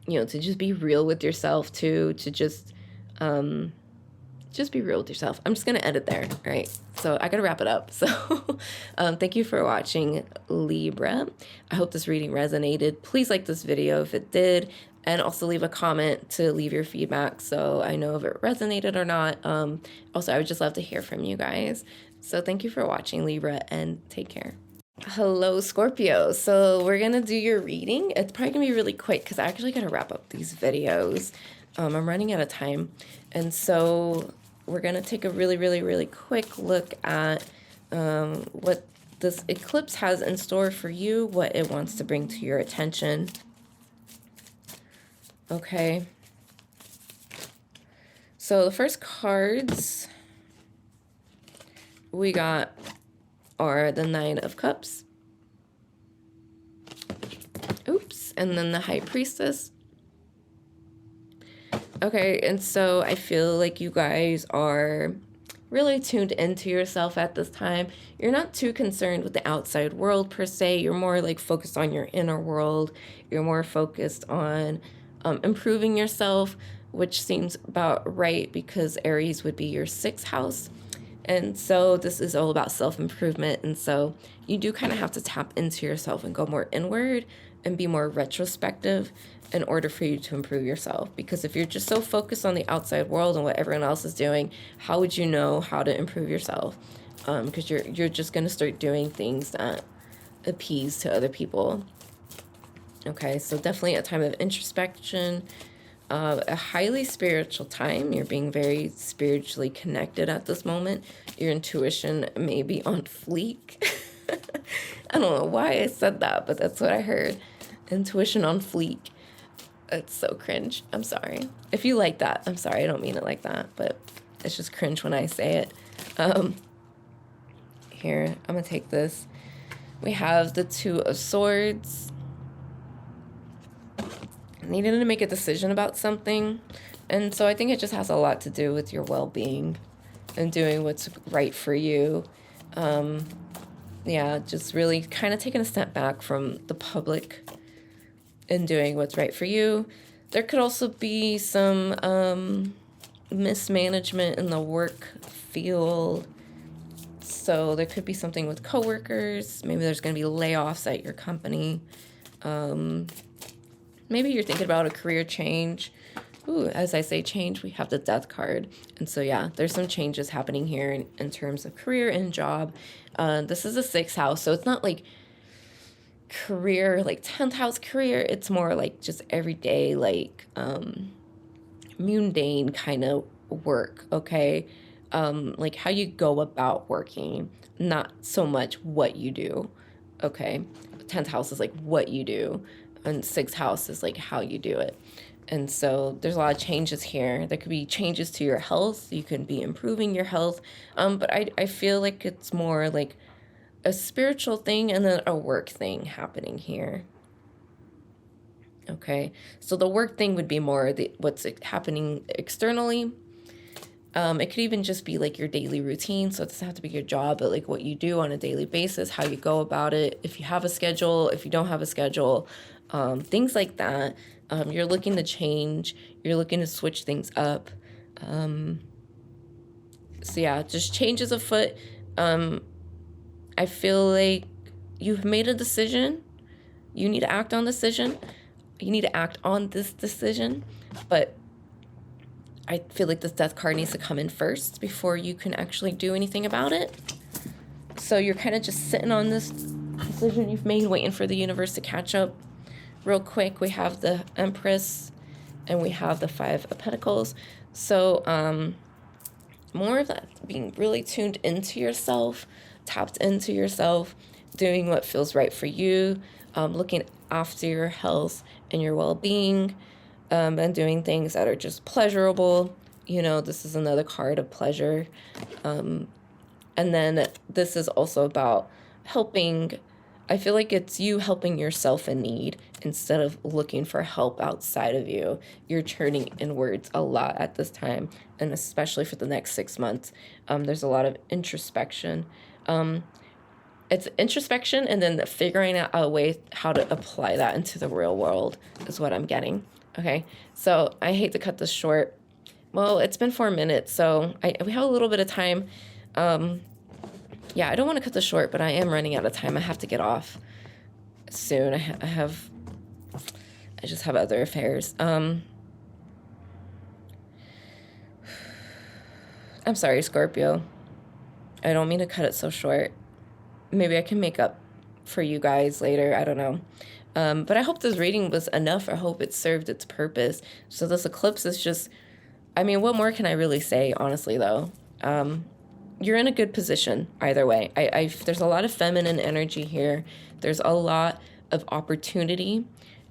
know, to just be real with yourself too, to just be real with yourself. I'm just going to end it there. All right. So I got to wrap it up. So thank you for watching, Libra. I hope this reading resonated. Please like this video if it did, and also leave a comment to leave your feedback so I know if it resonated or not. Also, I would just love to hear from you guys. So thank you for watching, Libra, and take care. Hello, Scorpio. So we're going to do your reading. It's probably going to be really quick because I actually got to wrap up these videos. I'm running out of time. And so we're going to take a really, really, really quick look at what this eclipse has in store for you, what it wants to bring to your attention. Okay. So the first cards we got are the Nine of Cups. Oops. And then the High Priestess. Okay, and so I feel like you guys are really tuned into yourself at this time. You're not too concerned with the outside world per se. You're more like focused on your inner world. You're more focused on improving yourself, which seems about right because Aries would be your 6th house. And so this is all about self-improvement. And so you do kind of have to tap into yourself and go more inward and be more retrospective in order for you to improve yourself. Because if you're just so focused on the outside world and what everyone else is doing, how would you know how to improve yourself? Because you're just going to start doing things that appease to other people. Okay, so definitely a time of introspection, a highly spiritual time. You're being very spiritually connected at this moment. Your intuition may be on fleek. I don't know why I said that, but that's what I heard. Intuition on fleek. It's so cringe. I'm sorry. If you like that, I'm sorry. I don't mean it like that, but it's just cringe when I say it. Here, I'm going to take this. We have the Two of Swords. Needing to make a decision about something. And so I think it just has a lot to do with your well-being and doing what's right for you. Yeah, just really kind of taking a step back from the public and doing what's right for you. There could also be some mismanagement in the work field. So there could be something with coworkers. Maybe there's going to be layoffs at your company. Maybe you're thinking about a career change. Ooh, as I say change, we have the Death card. And so, yeah, there's some changes happening here in terms of career and job. This is a 6th house, so it's not like career, like 10th house career. It's more like just everyday, like mundane kind of work, okay? Like how you go about working, not so much what you do, okay? 10th house is like what you do, and 6th house is like how you do it. And so there's a lot of changes here. There could be changes to your health. You could be improving your health. But I feel like it's more like a spiritual thing and then a work thing happening here. Okay, so the work thing would be more what's happening externally. It could even just be like your daily routine. So it doesn't have to be your job, but like what you do on a daily basis, how you go about it. If you have a schedule, if you don't have a schedule, things like that. You're looking to change. You're looking to switch things up. So yeah, just changes afoot. I feel like you've made a decision. You need to act on decision. You need to act on this decision. But I feel like this Death card needs to come in first before you can actually do anything about it. So you're kind of just sitting on this decision you've made, waiting for the universe to catch up. Real quick, we have the Empress and we have the 5 of Pentacles. So more of that, being really tuned into yourself, tapped into yourself, doing what feels right for you, looking after your health and your well-being, and doing things that are just pleasurable. You know, this is another card of pleasure. And then this is also about helping. I feel like it's you helping yourself in need instead of looking for help outside of you. You're turning inwards a lot at this time, and especially for the next 6 months. There's a lot of introspection. It's introspection and then figuring out a way how to apply that into the real world is what I'm getting. Okay, so I hate to cut this short. Well, it's been 4 minutes, so we have a little bit of time. Yeah, I don't want to cut this short, but I am running out of time. I have to get off soon. I just have other affairs. I'm sorry, Scorpio. I don't mean to cut it so short. Maybe I can make up for you guys later. I don't know. But I hope this reading was enough. I hope it served its purpose. So this eclipse is just, I mean, what more can I really say, honestly, though? You're in a good position either way. There's a lot of feminine energy here. There's a lot of opportunity.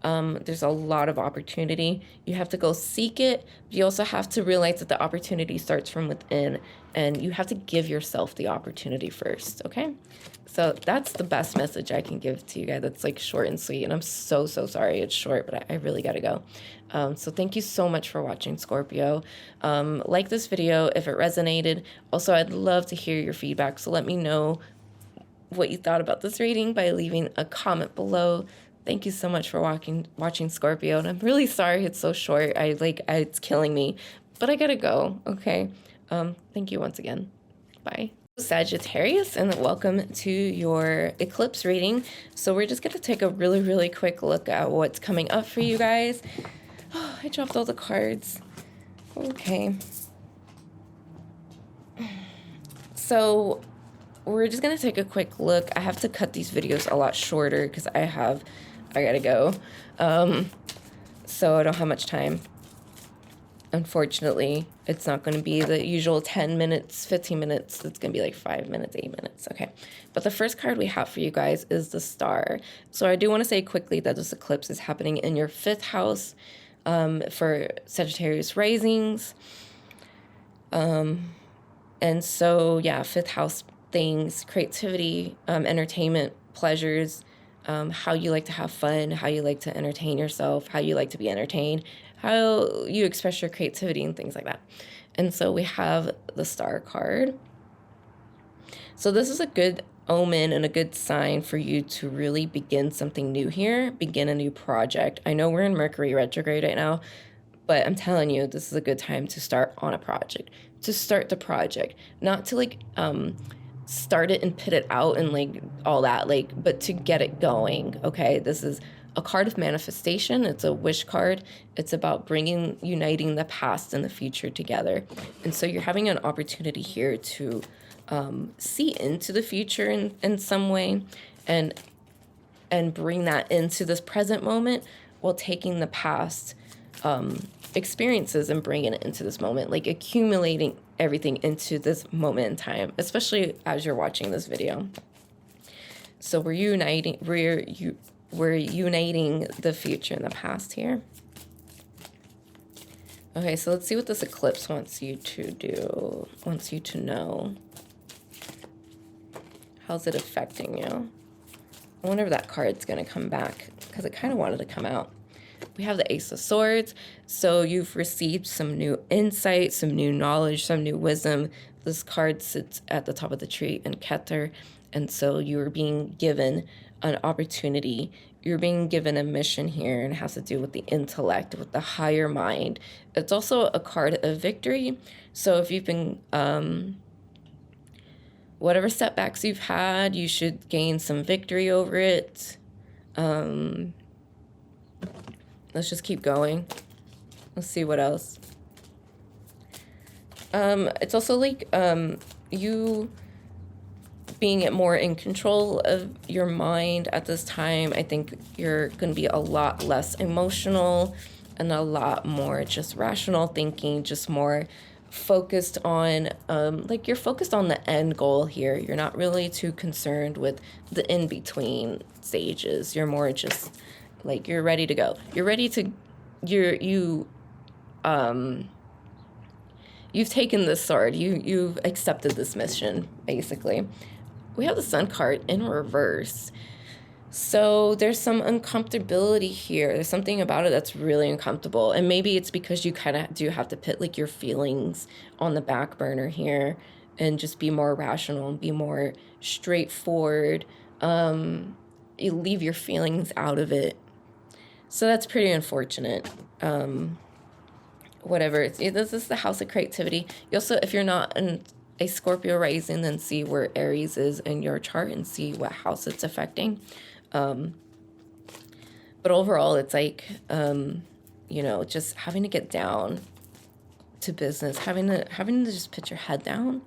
There's a lot of opportunity. You have to go seek it. But you also have to realize that the opportunity starts from within, and you have to give yourself the opportunity first, okay? So that's the best message I can give to you guys. That's like short and sweet, and I'm so sorry it's short, but I really gotta go. So thank you so much for watching, Scorpio. Like this video if it resonated. Also, I'd love to hear your feedback, so let me know what you thought about this reading by leaving a comment below. Thank you so much for watching, Scorpio, and I'm really sorry it's so short. It's killing me, but I gotta go, okay? Thank you once again. Bye. Sagittarius, and welcome to your eclipse reading. So we're just going to take a really quick look at what's coming up for you guys. Oh, I dropped all the cards. Okay. So we're just going to take a quick look. I have to cut these videos a lot shorter because I gotta go. So I don't have much time. Unfortunately, it's not going to be the usual 10 minutes, 15 minutes. It's going to be like 5 minutes, 8 minutes. Okay. But the first card we have for you guys is the Star. So I do want to say quickly that this eclipse is happening in your 5th house for Sagittarius risings. And so, yeah, 5th house things, creativity, entertainment, pleasures, how you like to have fun, how you like to entertain yourself, how you like to be entertained, how you express your creativity and things like that. And so we have the Star card. So this is a good omen and a good sign for you to really begin something new here, begin a new project. I know we're in Mercury retrograde right now, but I'm telling you, this is a good time to start on a project, to start the project, not to like start it and put it out and like all that, like, but to get it going. Okay, this is a card of manifestation. It's a wish card. It's about uniting the past and the future together. And so you're having an opportunity here to see into the future in some way and bring that into this present moment while taking the past experiences and bringing it into this moment, like accumulating everything into this moment in time, especially as you're watching this video. So we're uniting the future and the past here. Okay, so let's see what this eclipse wants you to do, wants you to know. How's it affecting you? I wonder if that card's going to come back because it kind of wanted to come out. We have the Ace of Swords. So you've received some new insight, some new knowledge, some new wisdom. This card sits at the top of the tree in Keter. And so you're being given an opportunity. You're being given a mission here, and it has to do with the intellect, with the higher mind. It's also a card of victory. So if you've been, whatever setbacks you've had, you should gain some victory over it. Let's just keep going. Let's see what else. It's also like you being more in control of your mind at this time. I think you're going to be a lot less emotional and a lot more just rational thinking, just more focused on, like you're focused on the end goal here. You're not really too concerned with the in-between stages. You're more just like, you're ready to go. You're ready to, you've taken this sword. You've accepted this mission, basically. We have the Sun card in reverse. So there's some uncomfortability here. There's something about it that's really uncomfortable. And maybe it's because you kind of do have to put like your feelings on the back burner here and just be more rational and be more straightforward. You leave your feelings out of it. So that's pretty unfortunate. Whatever. This is the house of creativity. You also, if you're not a Scorpio rising, then see where Aries is in your chart and see what house it's affecting. But overall, it's like, you know, just having to get down to business, having to just put your head down.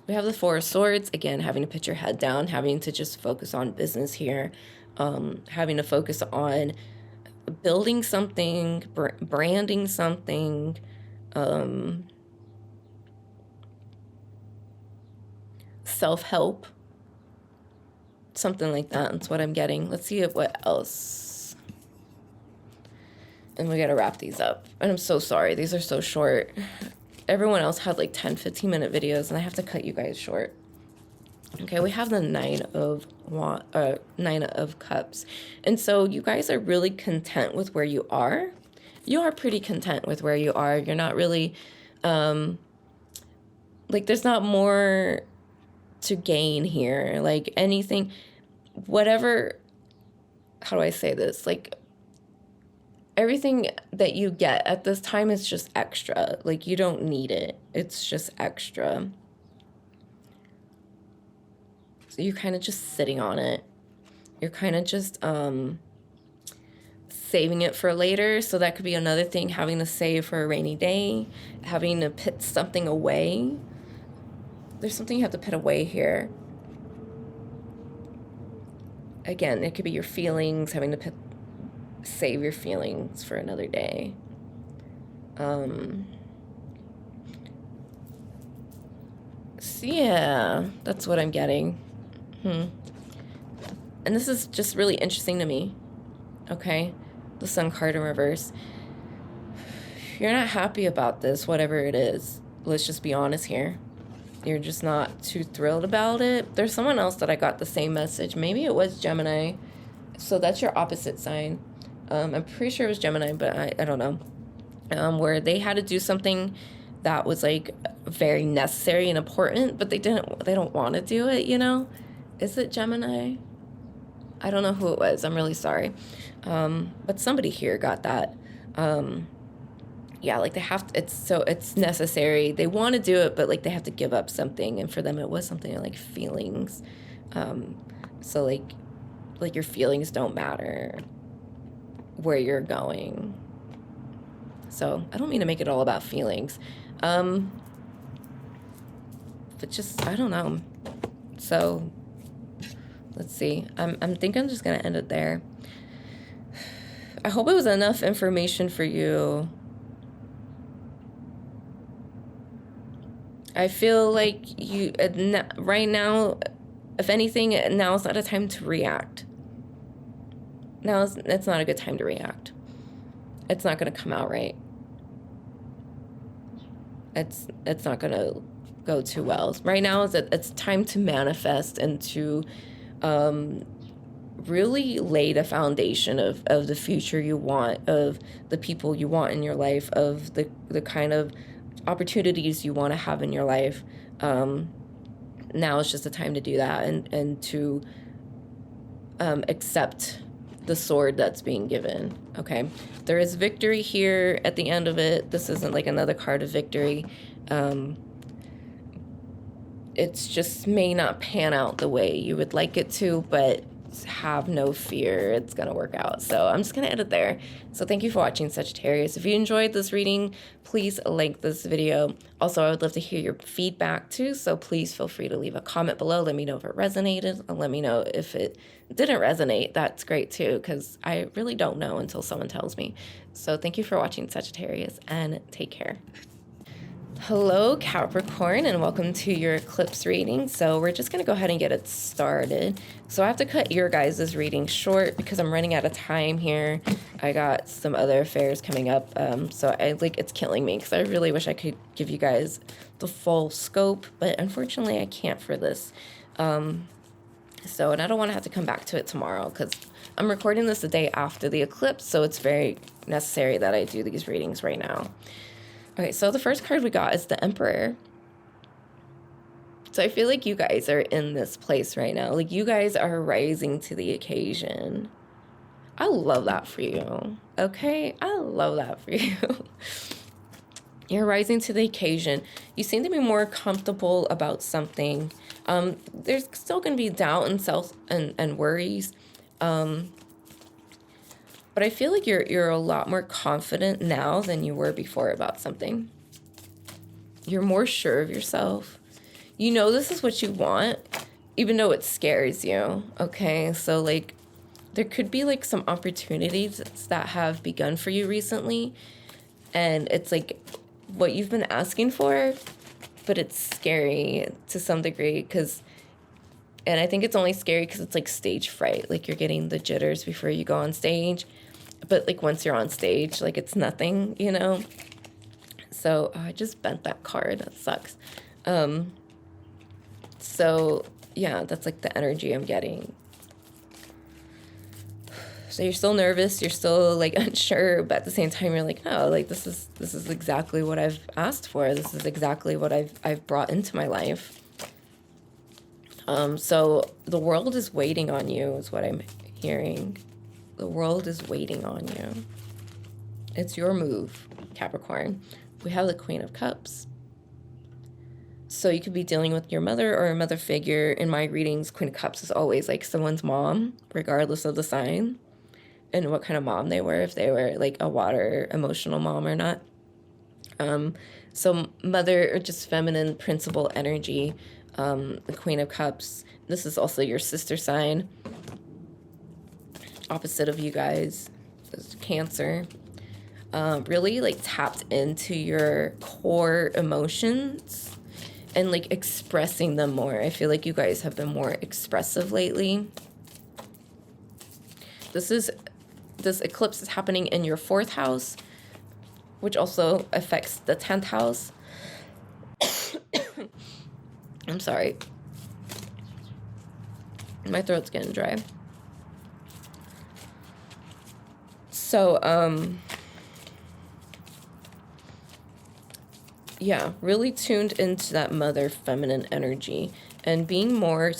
We have the Four of Swords, again, having to put your head down, having to just focus on business here, having to focus on building something, branding something, self-help, something like that. That's what I'm getting. Let's see what else. And we got to wrap these up. And I'm so sorry. These are so short. Everyone else had like 10, 15-minute videos, and I have to cut you guys short. Okay, we have the Nine of Cups. And so you guys are really content with where you are. You are pretty content with where you are. You're not really, like, there's not more to gain here. Like, anything, whatever, how do I say this? Like, everything that you get at this time is just extra. Like, you don't need it. It's just extra. So you're kind of just sitting on it. You're kind of just saving it for later. So that could be another thing, having to save for a rainy day, having to put something away. There's something you have to put away here. Again, it could be your feelings, having to save your feelings for another day. So yeah, that's what I'm getting. And this is just really interesting to me. Okay, the Sun card in reverse. You're not happy about this, whatever it is. Let's just be honest here. You're just not too thrilled about it. There's someone else that I got the same message. Maybe it was Gemini. So that's your opposite sign. I'm pretty sure it was Gemini, but I don't know. Where they had to do something that was like very necessary and important, but they don't want to do it, you know? Is it Gemini? I don't know who it was. I'm really sorry. But somebody here got that. Yeah, like they have to, it's necessary. They want to do it, but like they have to give up something. And for them, it was something like feelings. So like your feelings don't matter where you're going. So I don't mean to make it all about feelings. But just, I don't know. So let's see. I'm thinking I'm just going to end it there. I hope it was enough information for you. I feel like you, right now, if anything, now is not a time to react. It's not a good time to react. It's not going to come out right. It's not going to go too well. Right now, it's time to manifest and to really lay the foundation of the future you want, of the people you want in your life, of the kind of opportunities you want to have in your life. Now is just the time to do that and to accept the sword that's being given. Okay, there is victory here at the end of it. This isn't like another card of victory. It's just may not pan out the way you would like it to, but have no fear, it's gonna work out. So I'm just gonna end it there. So thank you for watching, Sagittarius. If you enjoyed this reading, please like this video. Also, I would love to hear your feedback too, so please feel free to leave a comment below. Let me know if it resonated, and let me know if it didn't resonate. That's great too, because I really don't know until someone tells me. So thank you for watching, Sagittarius, and take care. Hello, Capricorn, and welcome to your eclipse reading. So we're just going to go ahead and get it started. So I have to cut your guys' reading short because I'm running out of time here. I got some other affairs coming up, so it's killing me because I really wish I could give you guys the full scope, but unfortunately I can't for this. And I don't want to have to come back to it tomorrow because I'm recording this the day after the eclipse, so it's very necessary that I do these readings right now. Okay, so the first card we got is the Emperor. So I feel like you guys are in this place right now. Like you guys are rising to the occasion. I love that for you. Okay, I love that for you. You're rising to the occasion. You seem to be more comfortable about something. There's still going to be doubt and and worries. But I feel like you're a lot more confident now than you were before about something. You're more sure of yourself. You know this is what you want, even though it scares you, okay? So, like, there could be, like, some opportunities that have begun for you recently, and it's, like, what you've been asking for, but it's scary to some degree, and I think it's only scary because it's, like, stage fright. Like, you're getting the jitters before you go on stage. But, like, once you're on stage, like, it's nothing, you know? So, I just bent that card. That sucks. So, yeah, that's, like, the energy I'm getting. So, you're still nervous. You're still, like, unsure. But at the same time, you're like, no, like, this is exactly what I've asked for. This is exactly what I've brought into my life. So, the world is waiting on you is what I'm hearing. The world is waiting on you. It's your move, Capricorn. We have the Queen of Cups. So you could be dealing with your mother or a mother figure. In my readings, Queen of Cups is always like someone's mom, regardless of the sign and what kind of mom they were, if they were like a water emotional mom or not. So mother, or just feminine principal energy, the Queen of Cups. This is also your sister sign, opposite of you guys, is Cancer. Really like tapped into your core emotions and like expressing them more. I feel like you guys have been more expressive lately. This eclipse is happening in your 4th house, which also affects the 10th house. I'm sorry. My throat's getting dry. So, yeah, really tuned into that mother feminine energy and being more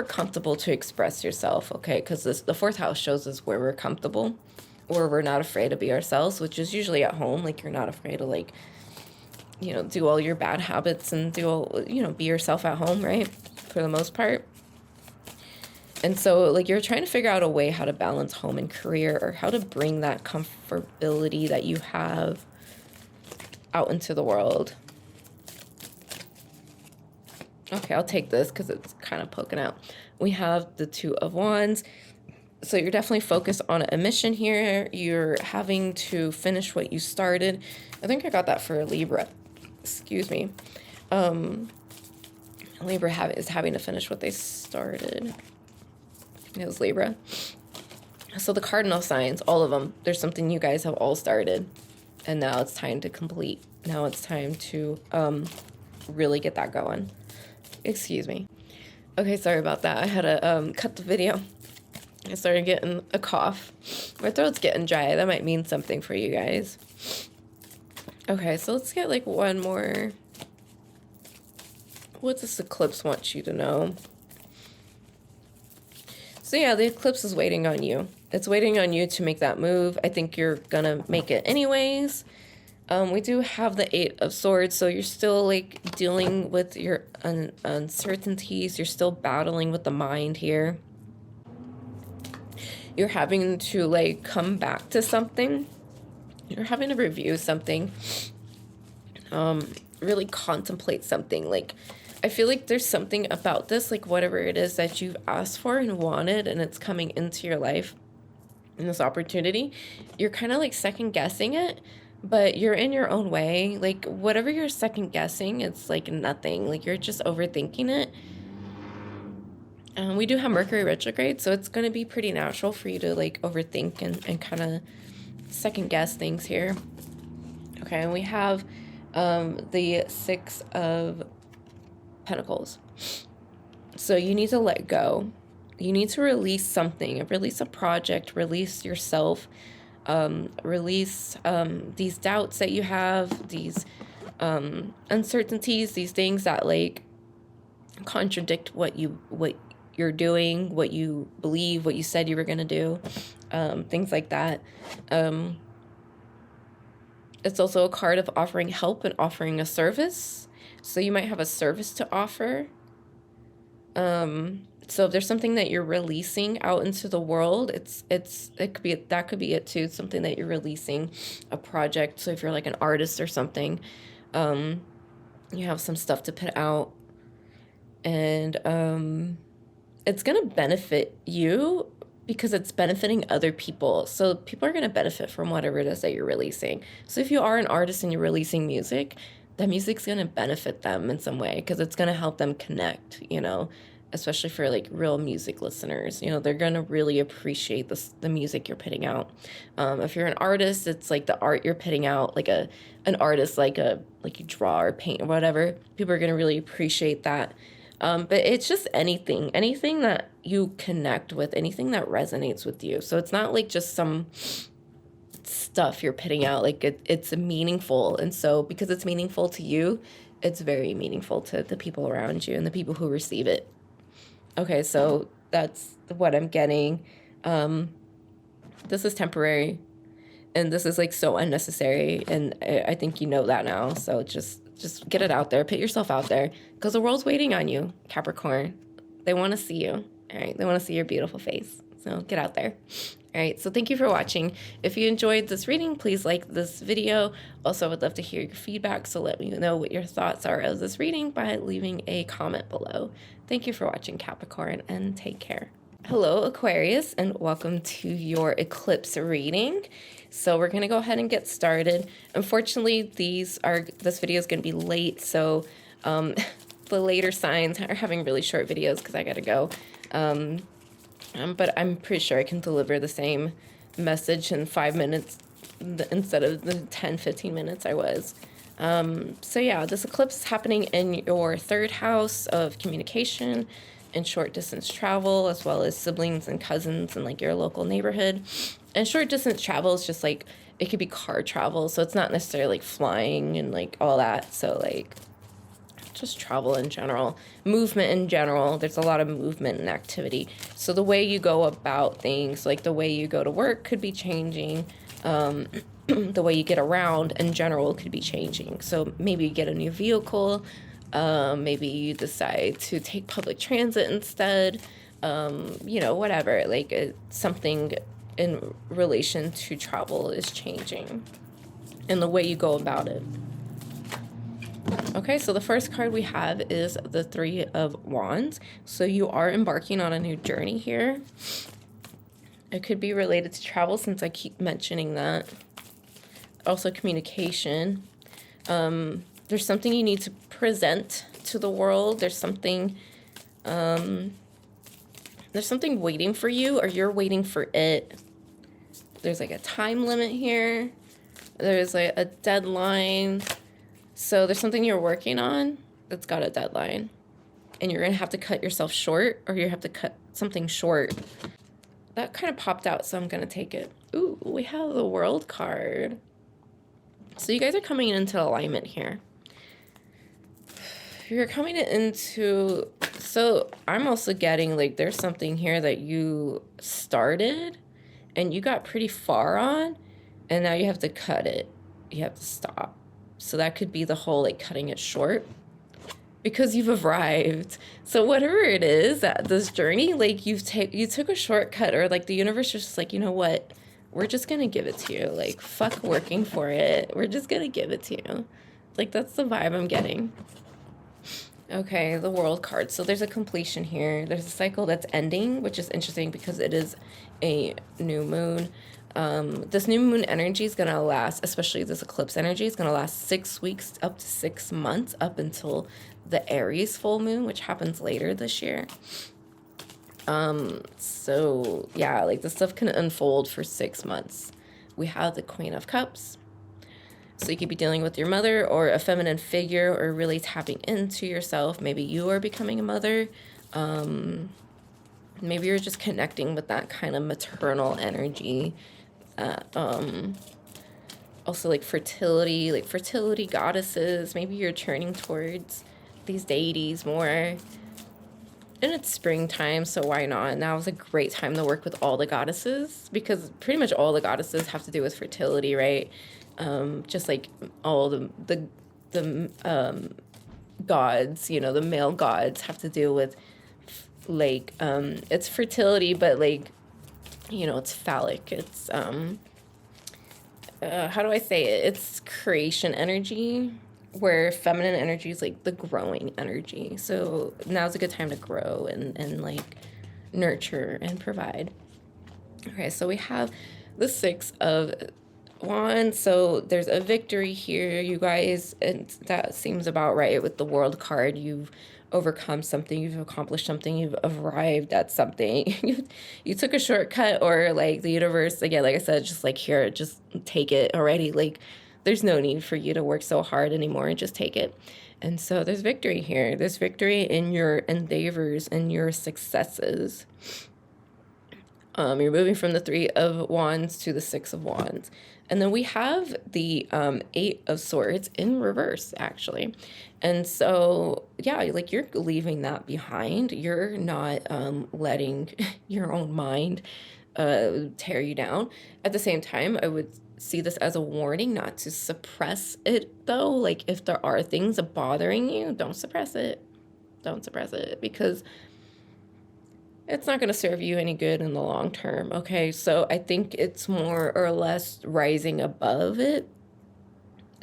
comfortable to express yourself, okay? Because the 4th house shows us where we're comfortable, or we're not afraid to be ourselves, which is usually at home. Like, you're not afraid to, like, you know, do all your bad habits and do all, you know, be yourself at home, right? For the most part. And so, like, you're trying to figure out a way how to balance home and career, or how to bring that comfortability that you have out into the world. Okay, I'll take this because it's kind of poking out. We have the 2 of Wands. So you're definitely focused on a mission here. You're having to finish what you started. I think I got that for Libra. Excuse me. Libra is having to finish what they started. It was Libra. So the cardinal signs, all of them, there's something you guys have all started. And now it's time to complete. Now it's time to really get that going. Excuse me. Okay, sorry about that. I had to cut the video. I started getting a cough. My throat's getting dry. That might mean something for you guys. Okay, so let's get like one more. What does this eclipse want you to know? So yeah, the eclipse is waiting on you. It's waiting on you to make that move. I think you're gonna make it anyways. We do have the 8 of Swords, so you're still like dealing with your uncertainties. You're still battling with the mind here. You're having to like come back to something. You're having to review something. Really contemplate something. Like, I feel like there's something about this, like whatever it is that you've asked for and wanted, and it's coming into your life in this opportunity. You're kind of like second guessing it, but you're in your own way. Like, whatever you're second guessing, it's like nothing. Like, you're just overthinking it. We do have Mercury retrograde, so it's going to be pretty natural for you to like overthink and kind of second guess things here. Okay, and we have the 6 of Pentacles. So you need to let go. You need to release something, release a project, release yourself, release these doubts that you have, these uncertainties, these things that like contradict what you're doing, what you believe, what you said you were going to do, things like that. It's also a card of offering help and offering a service. So you might have a service to offer. So if there's something that you're releasing out into the world, that could be it too. Something that you're releasing, a project. So if you're like an artist or something, you have some stuff to put out, and it's gonna benefit you because it's benefiting other people. So people are gonna benefit from whatever it is that you're releasing. So if you are an artist and you're releasing music, that music's gonna benefit them in some way because it's gonna help them connect, you know, especially for like real music listeners. You know, they're gonna really appreciate the music you're putting out. If you're an artist, it's like the art you're putting out, like an artist, like you draw or paint or whatever. People are gonna really appreciate that. But it's just anything that you connect with, anything that resonates with you. So it's not like just some stuff you're putting out, like it's meaningful. And so because it's meaningful to you, it's very meaningful to the people around you and the people who receive it. Okay, so that's what I'm getting. This is temporary, and this is like so unnecessary, and I think you know that now. So just Just get it out there. Put yourself out there, because the world's waiting on you, Capricorn. They want to see you. All right. They want to see your beautiful face. So get out there. All right. So thank you for watching. If you enjoyed this reading, please like this video. Also, I would love to hear your feedback. So let me know what your thoughts are of this reading by leaving a comment below. Thank you for watching, Capricorn, and take care. Hello, Aquarius, and welcome to your eclipse reading. So we're going to go ahead and get started. Unfortunately, this video is going to be late, so the later signs are having really short videos because I got to go. But I'm pretty sure I can deliver the same message in 5 minutes instead of the 10-15 minutes I was. So yeah, this eclipse is happening in your third house of communication and short distance travel, as well as siblings and cousins and like your local neighborhood. And short distance travel is just like, it could be car travel, so it's not necessarily like flying and like all that. So like just travel in general, movement in general. There's a lot of movement and activity. So the way you go about things, like the way you go to work could be changing. The way you get around in general could be changing. So maybe you get a new vehicle. Maybe you decide to take public transit instead. You know, whatever. Like something in relation to travel is changing and the way you go about it. Okay, so the first card we have is the Three of Wands. So you are embarking on a new journey here. It could be related to travel, since I keep mentioning that. Also communication. There's something you need to present to the world. There's something waiting for you, or you're waiting for it. There's like a time limit here. There's like a deadline. So there's something you're working on that's got a deadline, and you're going to have to cut yourself short, or you have to cut something short. That kind of popped out, so I'm going to take it. Ooh, we have the World card. So you guys are coming into alignment here. You're coming into, so I'm also getting like there's something here that you started and you got pretty far on, and now you have to cut it. You have to stop. So that could be the whole like cutting it short, because you've arrived. So whatever it is, that this journey, like you took a shortcut, or like the universe is just like, you know what? We're just going to give it to you. Like, fuck working for it. We're just going to give it to you. Like, that's the vibe I'm getting. Okay, the World card. So there's a completion here. There's a cycle that's ending, which is interesting because it is a new moon. This new moon energy is going to last, especially this eclipse energy, is going to last 6 weeks up to 6 months, up until the Aries full moon, which happens later this year. So yeah, like this stuff can unfold for 6 months. We have the Queen of Cups. So you could be dealing with your mother or a feminine figure, or really tapping into yourself. Maybe you are becoming a mother. Maybe you're just connecting with that kind of maternal energy. Also like fertility goddesses. Maybe you're turning towards these deities more. And it's springtime, so why not? Now is a great time to work with all the goddesses, because pretty much all the goddesses have to do with fertility, right? Just like all the gods, you know, the male gods have to do with like it's fertility, but like, you know, it's phallic. It's how do I say it? It's creation energy, where feminine energy is like the growing energy. So now's a good time to grow and like nurture and provide. Okay, so we have the Six of Wands. So there's a victory here, you guys, and that seems about right with the World card. You've overcome something, you've accomplished something, you've arrived at something. You took a shortcut, or like the universe, again, like I said, just like, here, just take it already. Like, there's no need for you to work so hard anymore, and just take it. And so there's victory here. There's victory in your endeavors and your successes. You're moving from the Three of Wands to the Six of Wands. And then we have the Eight of Swords in reverse, actually. And so, yeah, like you're leaving that behind. You're not letting your own mind tear you down. At the same time, I would see this as a warning not to suppress it though. Like if there are things bothering you, don't suppress it. Don't suppress it, because it's not going to serve you any good in the long term. Okay, so I think it's more or less rising above it,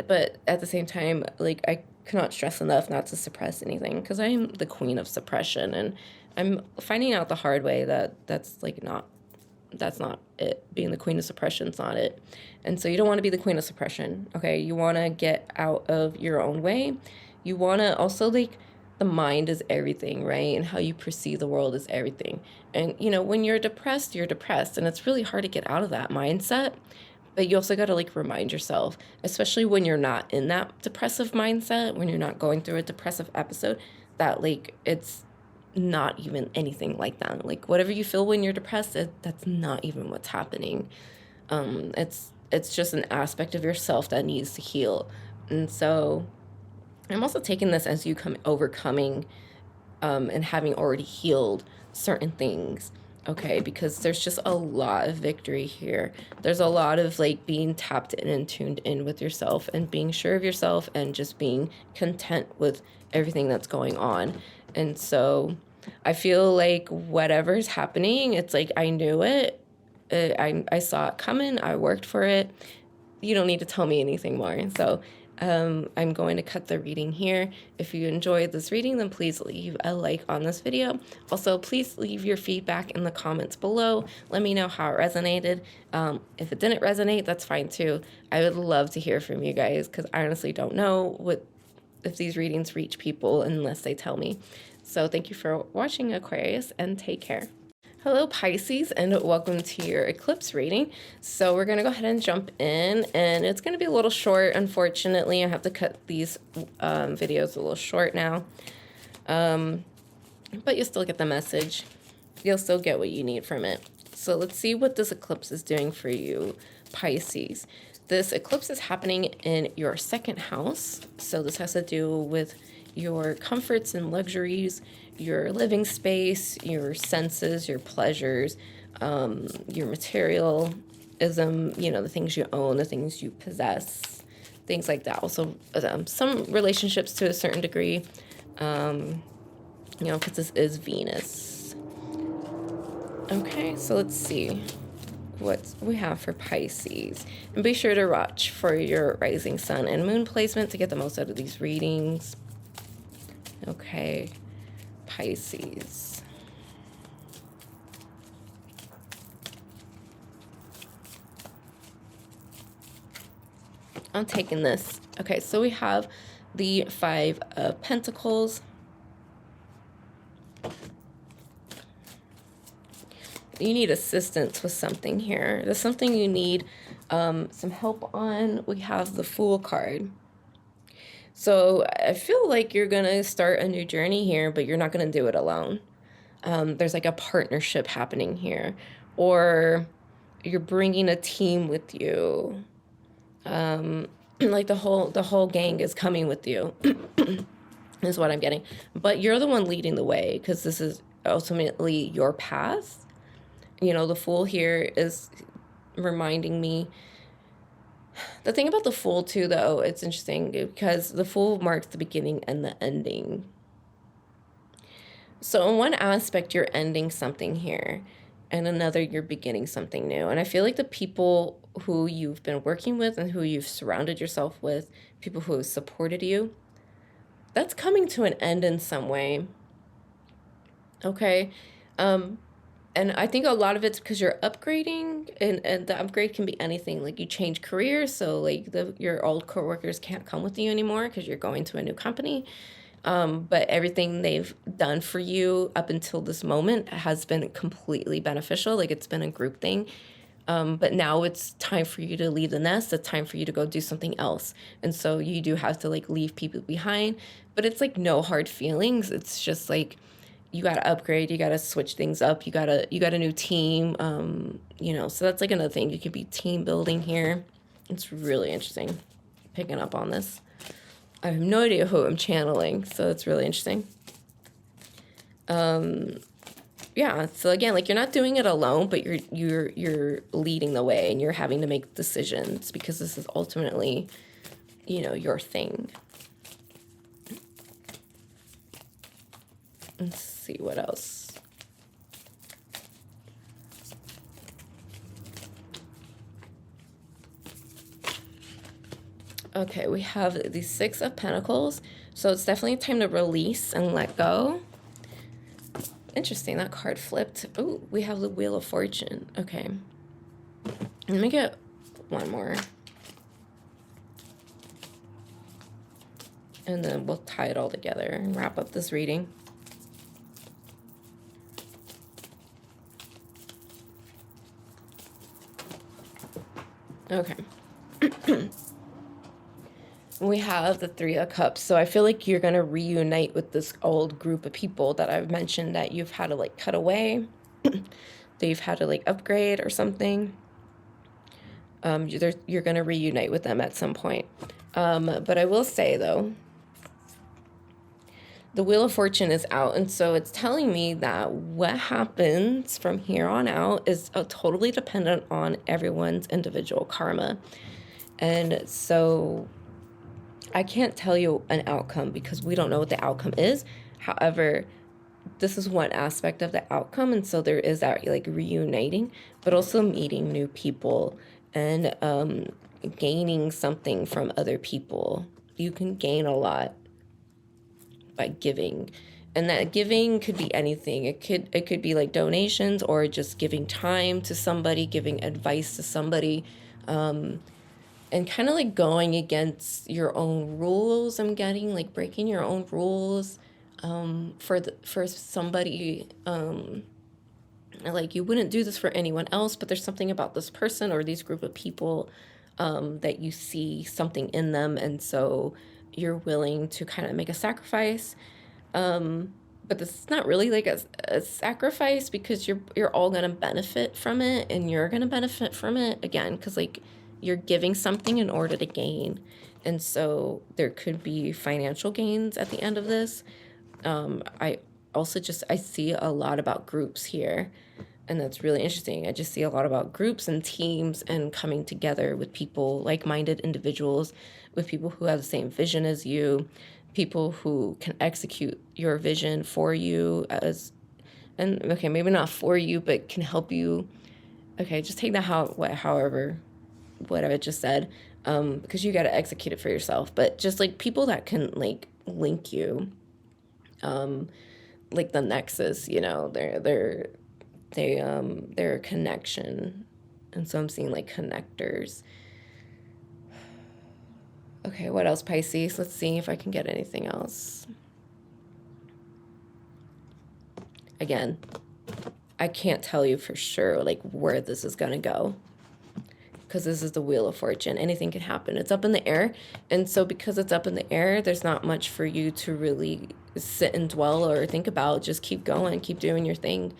but at the same time, like, I cannot stress enough not to suppress anything, because I'm the queen of suppression, and I'm finding out the hard way that that's not it. Being the queen of suppression's not it. And so you don't want to be the queen of suppression. Okay, you want to get out of your own way. You want to also, like, the mind is everything, right? And how you perceive the world is everything. And you know, when you're depressed, and it's really hard to get out of that mindset. But you also got to, like, remind yourself, especially when you're not in that depressive mindset, when you're not going through a depressive episode, that, like, it's not even anything like that. Like, whatever you feel when you're depressed, that's not even what's happening. It's just an aspect of yourself that needs to heal. And so I'm also taking this as you overcoming and having already healed certain things. Okay, because there's just a lot of victory here. There's a lot of, like, being tapped in and tuned in with yourself and being sure of yourself and just being content with everything that's going on. And so I feel like whatever's happening, it's like I knew it. I saw it coming. I worked for it. You don't need to tell me anything more. So I'm going to cut the reading here. If you enjoyed this reading, then please leave a like on this video. Also, please leave your feedback in the comments below. Let me know how it resonated. If it didn't resonate, that's fine too. I would love to hear from you guys, because I honestly don't know if these readings reach people unless they tell me. So thank you for watching, Aquarius, and take care. Hello, Pisces, and welcome to your eclipse reading. So we're going to go ahead and jump in, and it's going to be a little short. Unfortunately, I have to cut these videos a little short now, but you'll still get the message. You'll still get what you need from it. So let's see what this eclipse is doing for you, Pisces. This eclipse is happening in your second house, so this has to do with your comforts and luxuries, your living space, your senses, your pleasures, your materialism, you know, the things you own, the things you possess, things like that. Also, some relationships to a certain degree, you know, because this is Venus. Okay, so let's see what we have for Pisces. And be sure to watch for your rising sun and moon placement to get the most out of these readings. Okay, Pisces. I'm taking this. Okay, so we have the Five of Pentacles. You need assistance with something here. There's something you need some help on. We have the Fool card. So I feel like you're going to start a new journey here, but you're not going to do it alone. There's like a partnership happening here, or you're bringing a team with you. Like the whole gang is coming with you is what I'm getting. But you're the one leading the way, because this is ultimately your path. You know, the Fool here is reminding me. The thing about the Fool, too, though, it's interesting because the Fool marks the beginning and the ending. So in one aspect, you're ending something here, and another, you're beginning something new. And I feel like the people who you've been working with and who you've surrounded yourself with, people who have supported you, that's coming to an end in some way. Okay? And I think a lot of it's because you're upgrading, and the upgrade can be anything. Like, you change careers, so like your old coworkers can't come with you anymore because you're going to a new company. But everything they've done for you up until this moment has been completely beneficial. Like, it's been a group thing. But now it's time for you to leave the nest. It's time for you to go do something else. And so you do have to, like, leave people behind. But it's like no hard feelings. It's just like, you got to upgrade, you got to switch things up, you got a new team, you know, so that's like another thing. You could be team building here. It's really interesting picking up on this. I have no idea who I'm channeling, so it's really interesting. yeah, so again, like you're not doing it alone, but you're leading the way, and you're having to make decisions because this is ultimately, you know, your thing. Let's see what else. Okay, we have the Six of Pentacles. So it's definitely time to release and let go. Interesting, that card flipped. Oh, we have the Wheel of Fortune. Okay. Let me get one more. And then we'll tie it all together and wrap up this reading. Okay. We have the Three of Cups. So I feel like you're going to reunite with this old group of people that I've mentioned that you've had to like cut away, that you've had to like upgrade or something. You're going to reunite with them at some point. But I will say though, the Wheel of Fortune is out. And so it's telling me that what happens from here on out is totally dependent on everyone's individual karma. And so I can't tell you an outcome because we don't know what the outcome is. However, this is one aspect of the outcome. And so there is that like reuniting, but also meeting new people and gaining something from other people. You can gain a lot by giving. And that giving could be anything. It could be like donations or just giving time to somebody, giving advice to somebody. And kind of like going against your own rules. I'm getting like breaking your own rules for somebody. Like you wouldn't do this for anyone else, but there's something about this person or these group of people that you see something in them, and so you're willing to kind of make a sacrifice. But this is not really like a sacrifice because you're all gonna benefit from it, and you're gonna benefit from it again because like you're giving something in order to gain. And so there could be financial gains at the end of this. I also I see a lot about groups here, and that's really interesting. I just see a lot about groups and teams and coming together with people, like-minded individuals, with people who have the same vision as you, people who can execute your vision for you and okay, maybe not for you, but can help you. Okay, just take that however, what I just said, because you got to execute it for yourself. But just like people that can like link you, like the nexus, you know, they're a connection, and so I'm seeing like connectors. Okay, what else, Pisces? Let's see if I can get anything else. Again, I can't tell you for sure like where this is gonna go, because this is the Wheel of Fortune. Anything can happen. It's up in the air. And so because it's up in the air, there's not much for you to really sit and dwell or think about. Just keep going, keep doing your thing,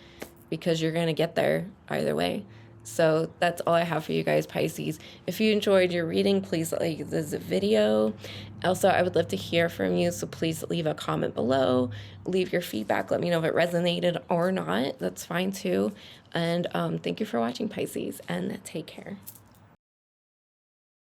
because you're going to get there either way. So that's all I have for you guys, Pisces. If you enjoyed your reading, please like this video. Also, I would love to hear from you, so please leave a comment below. Leave your feedback. Let me know if it resonated or not. That's fine too. And thank you for watching, Pisces, and take care.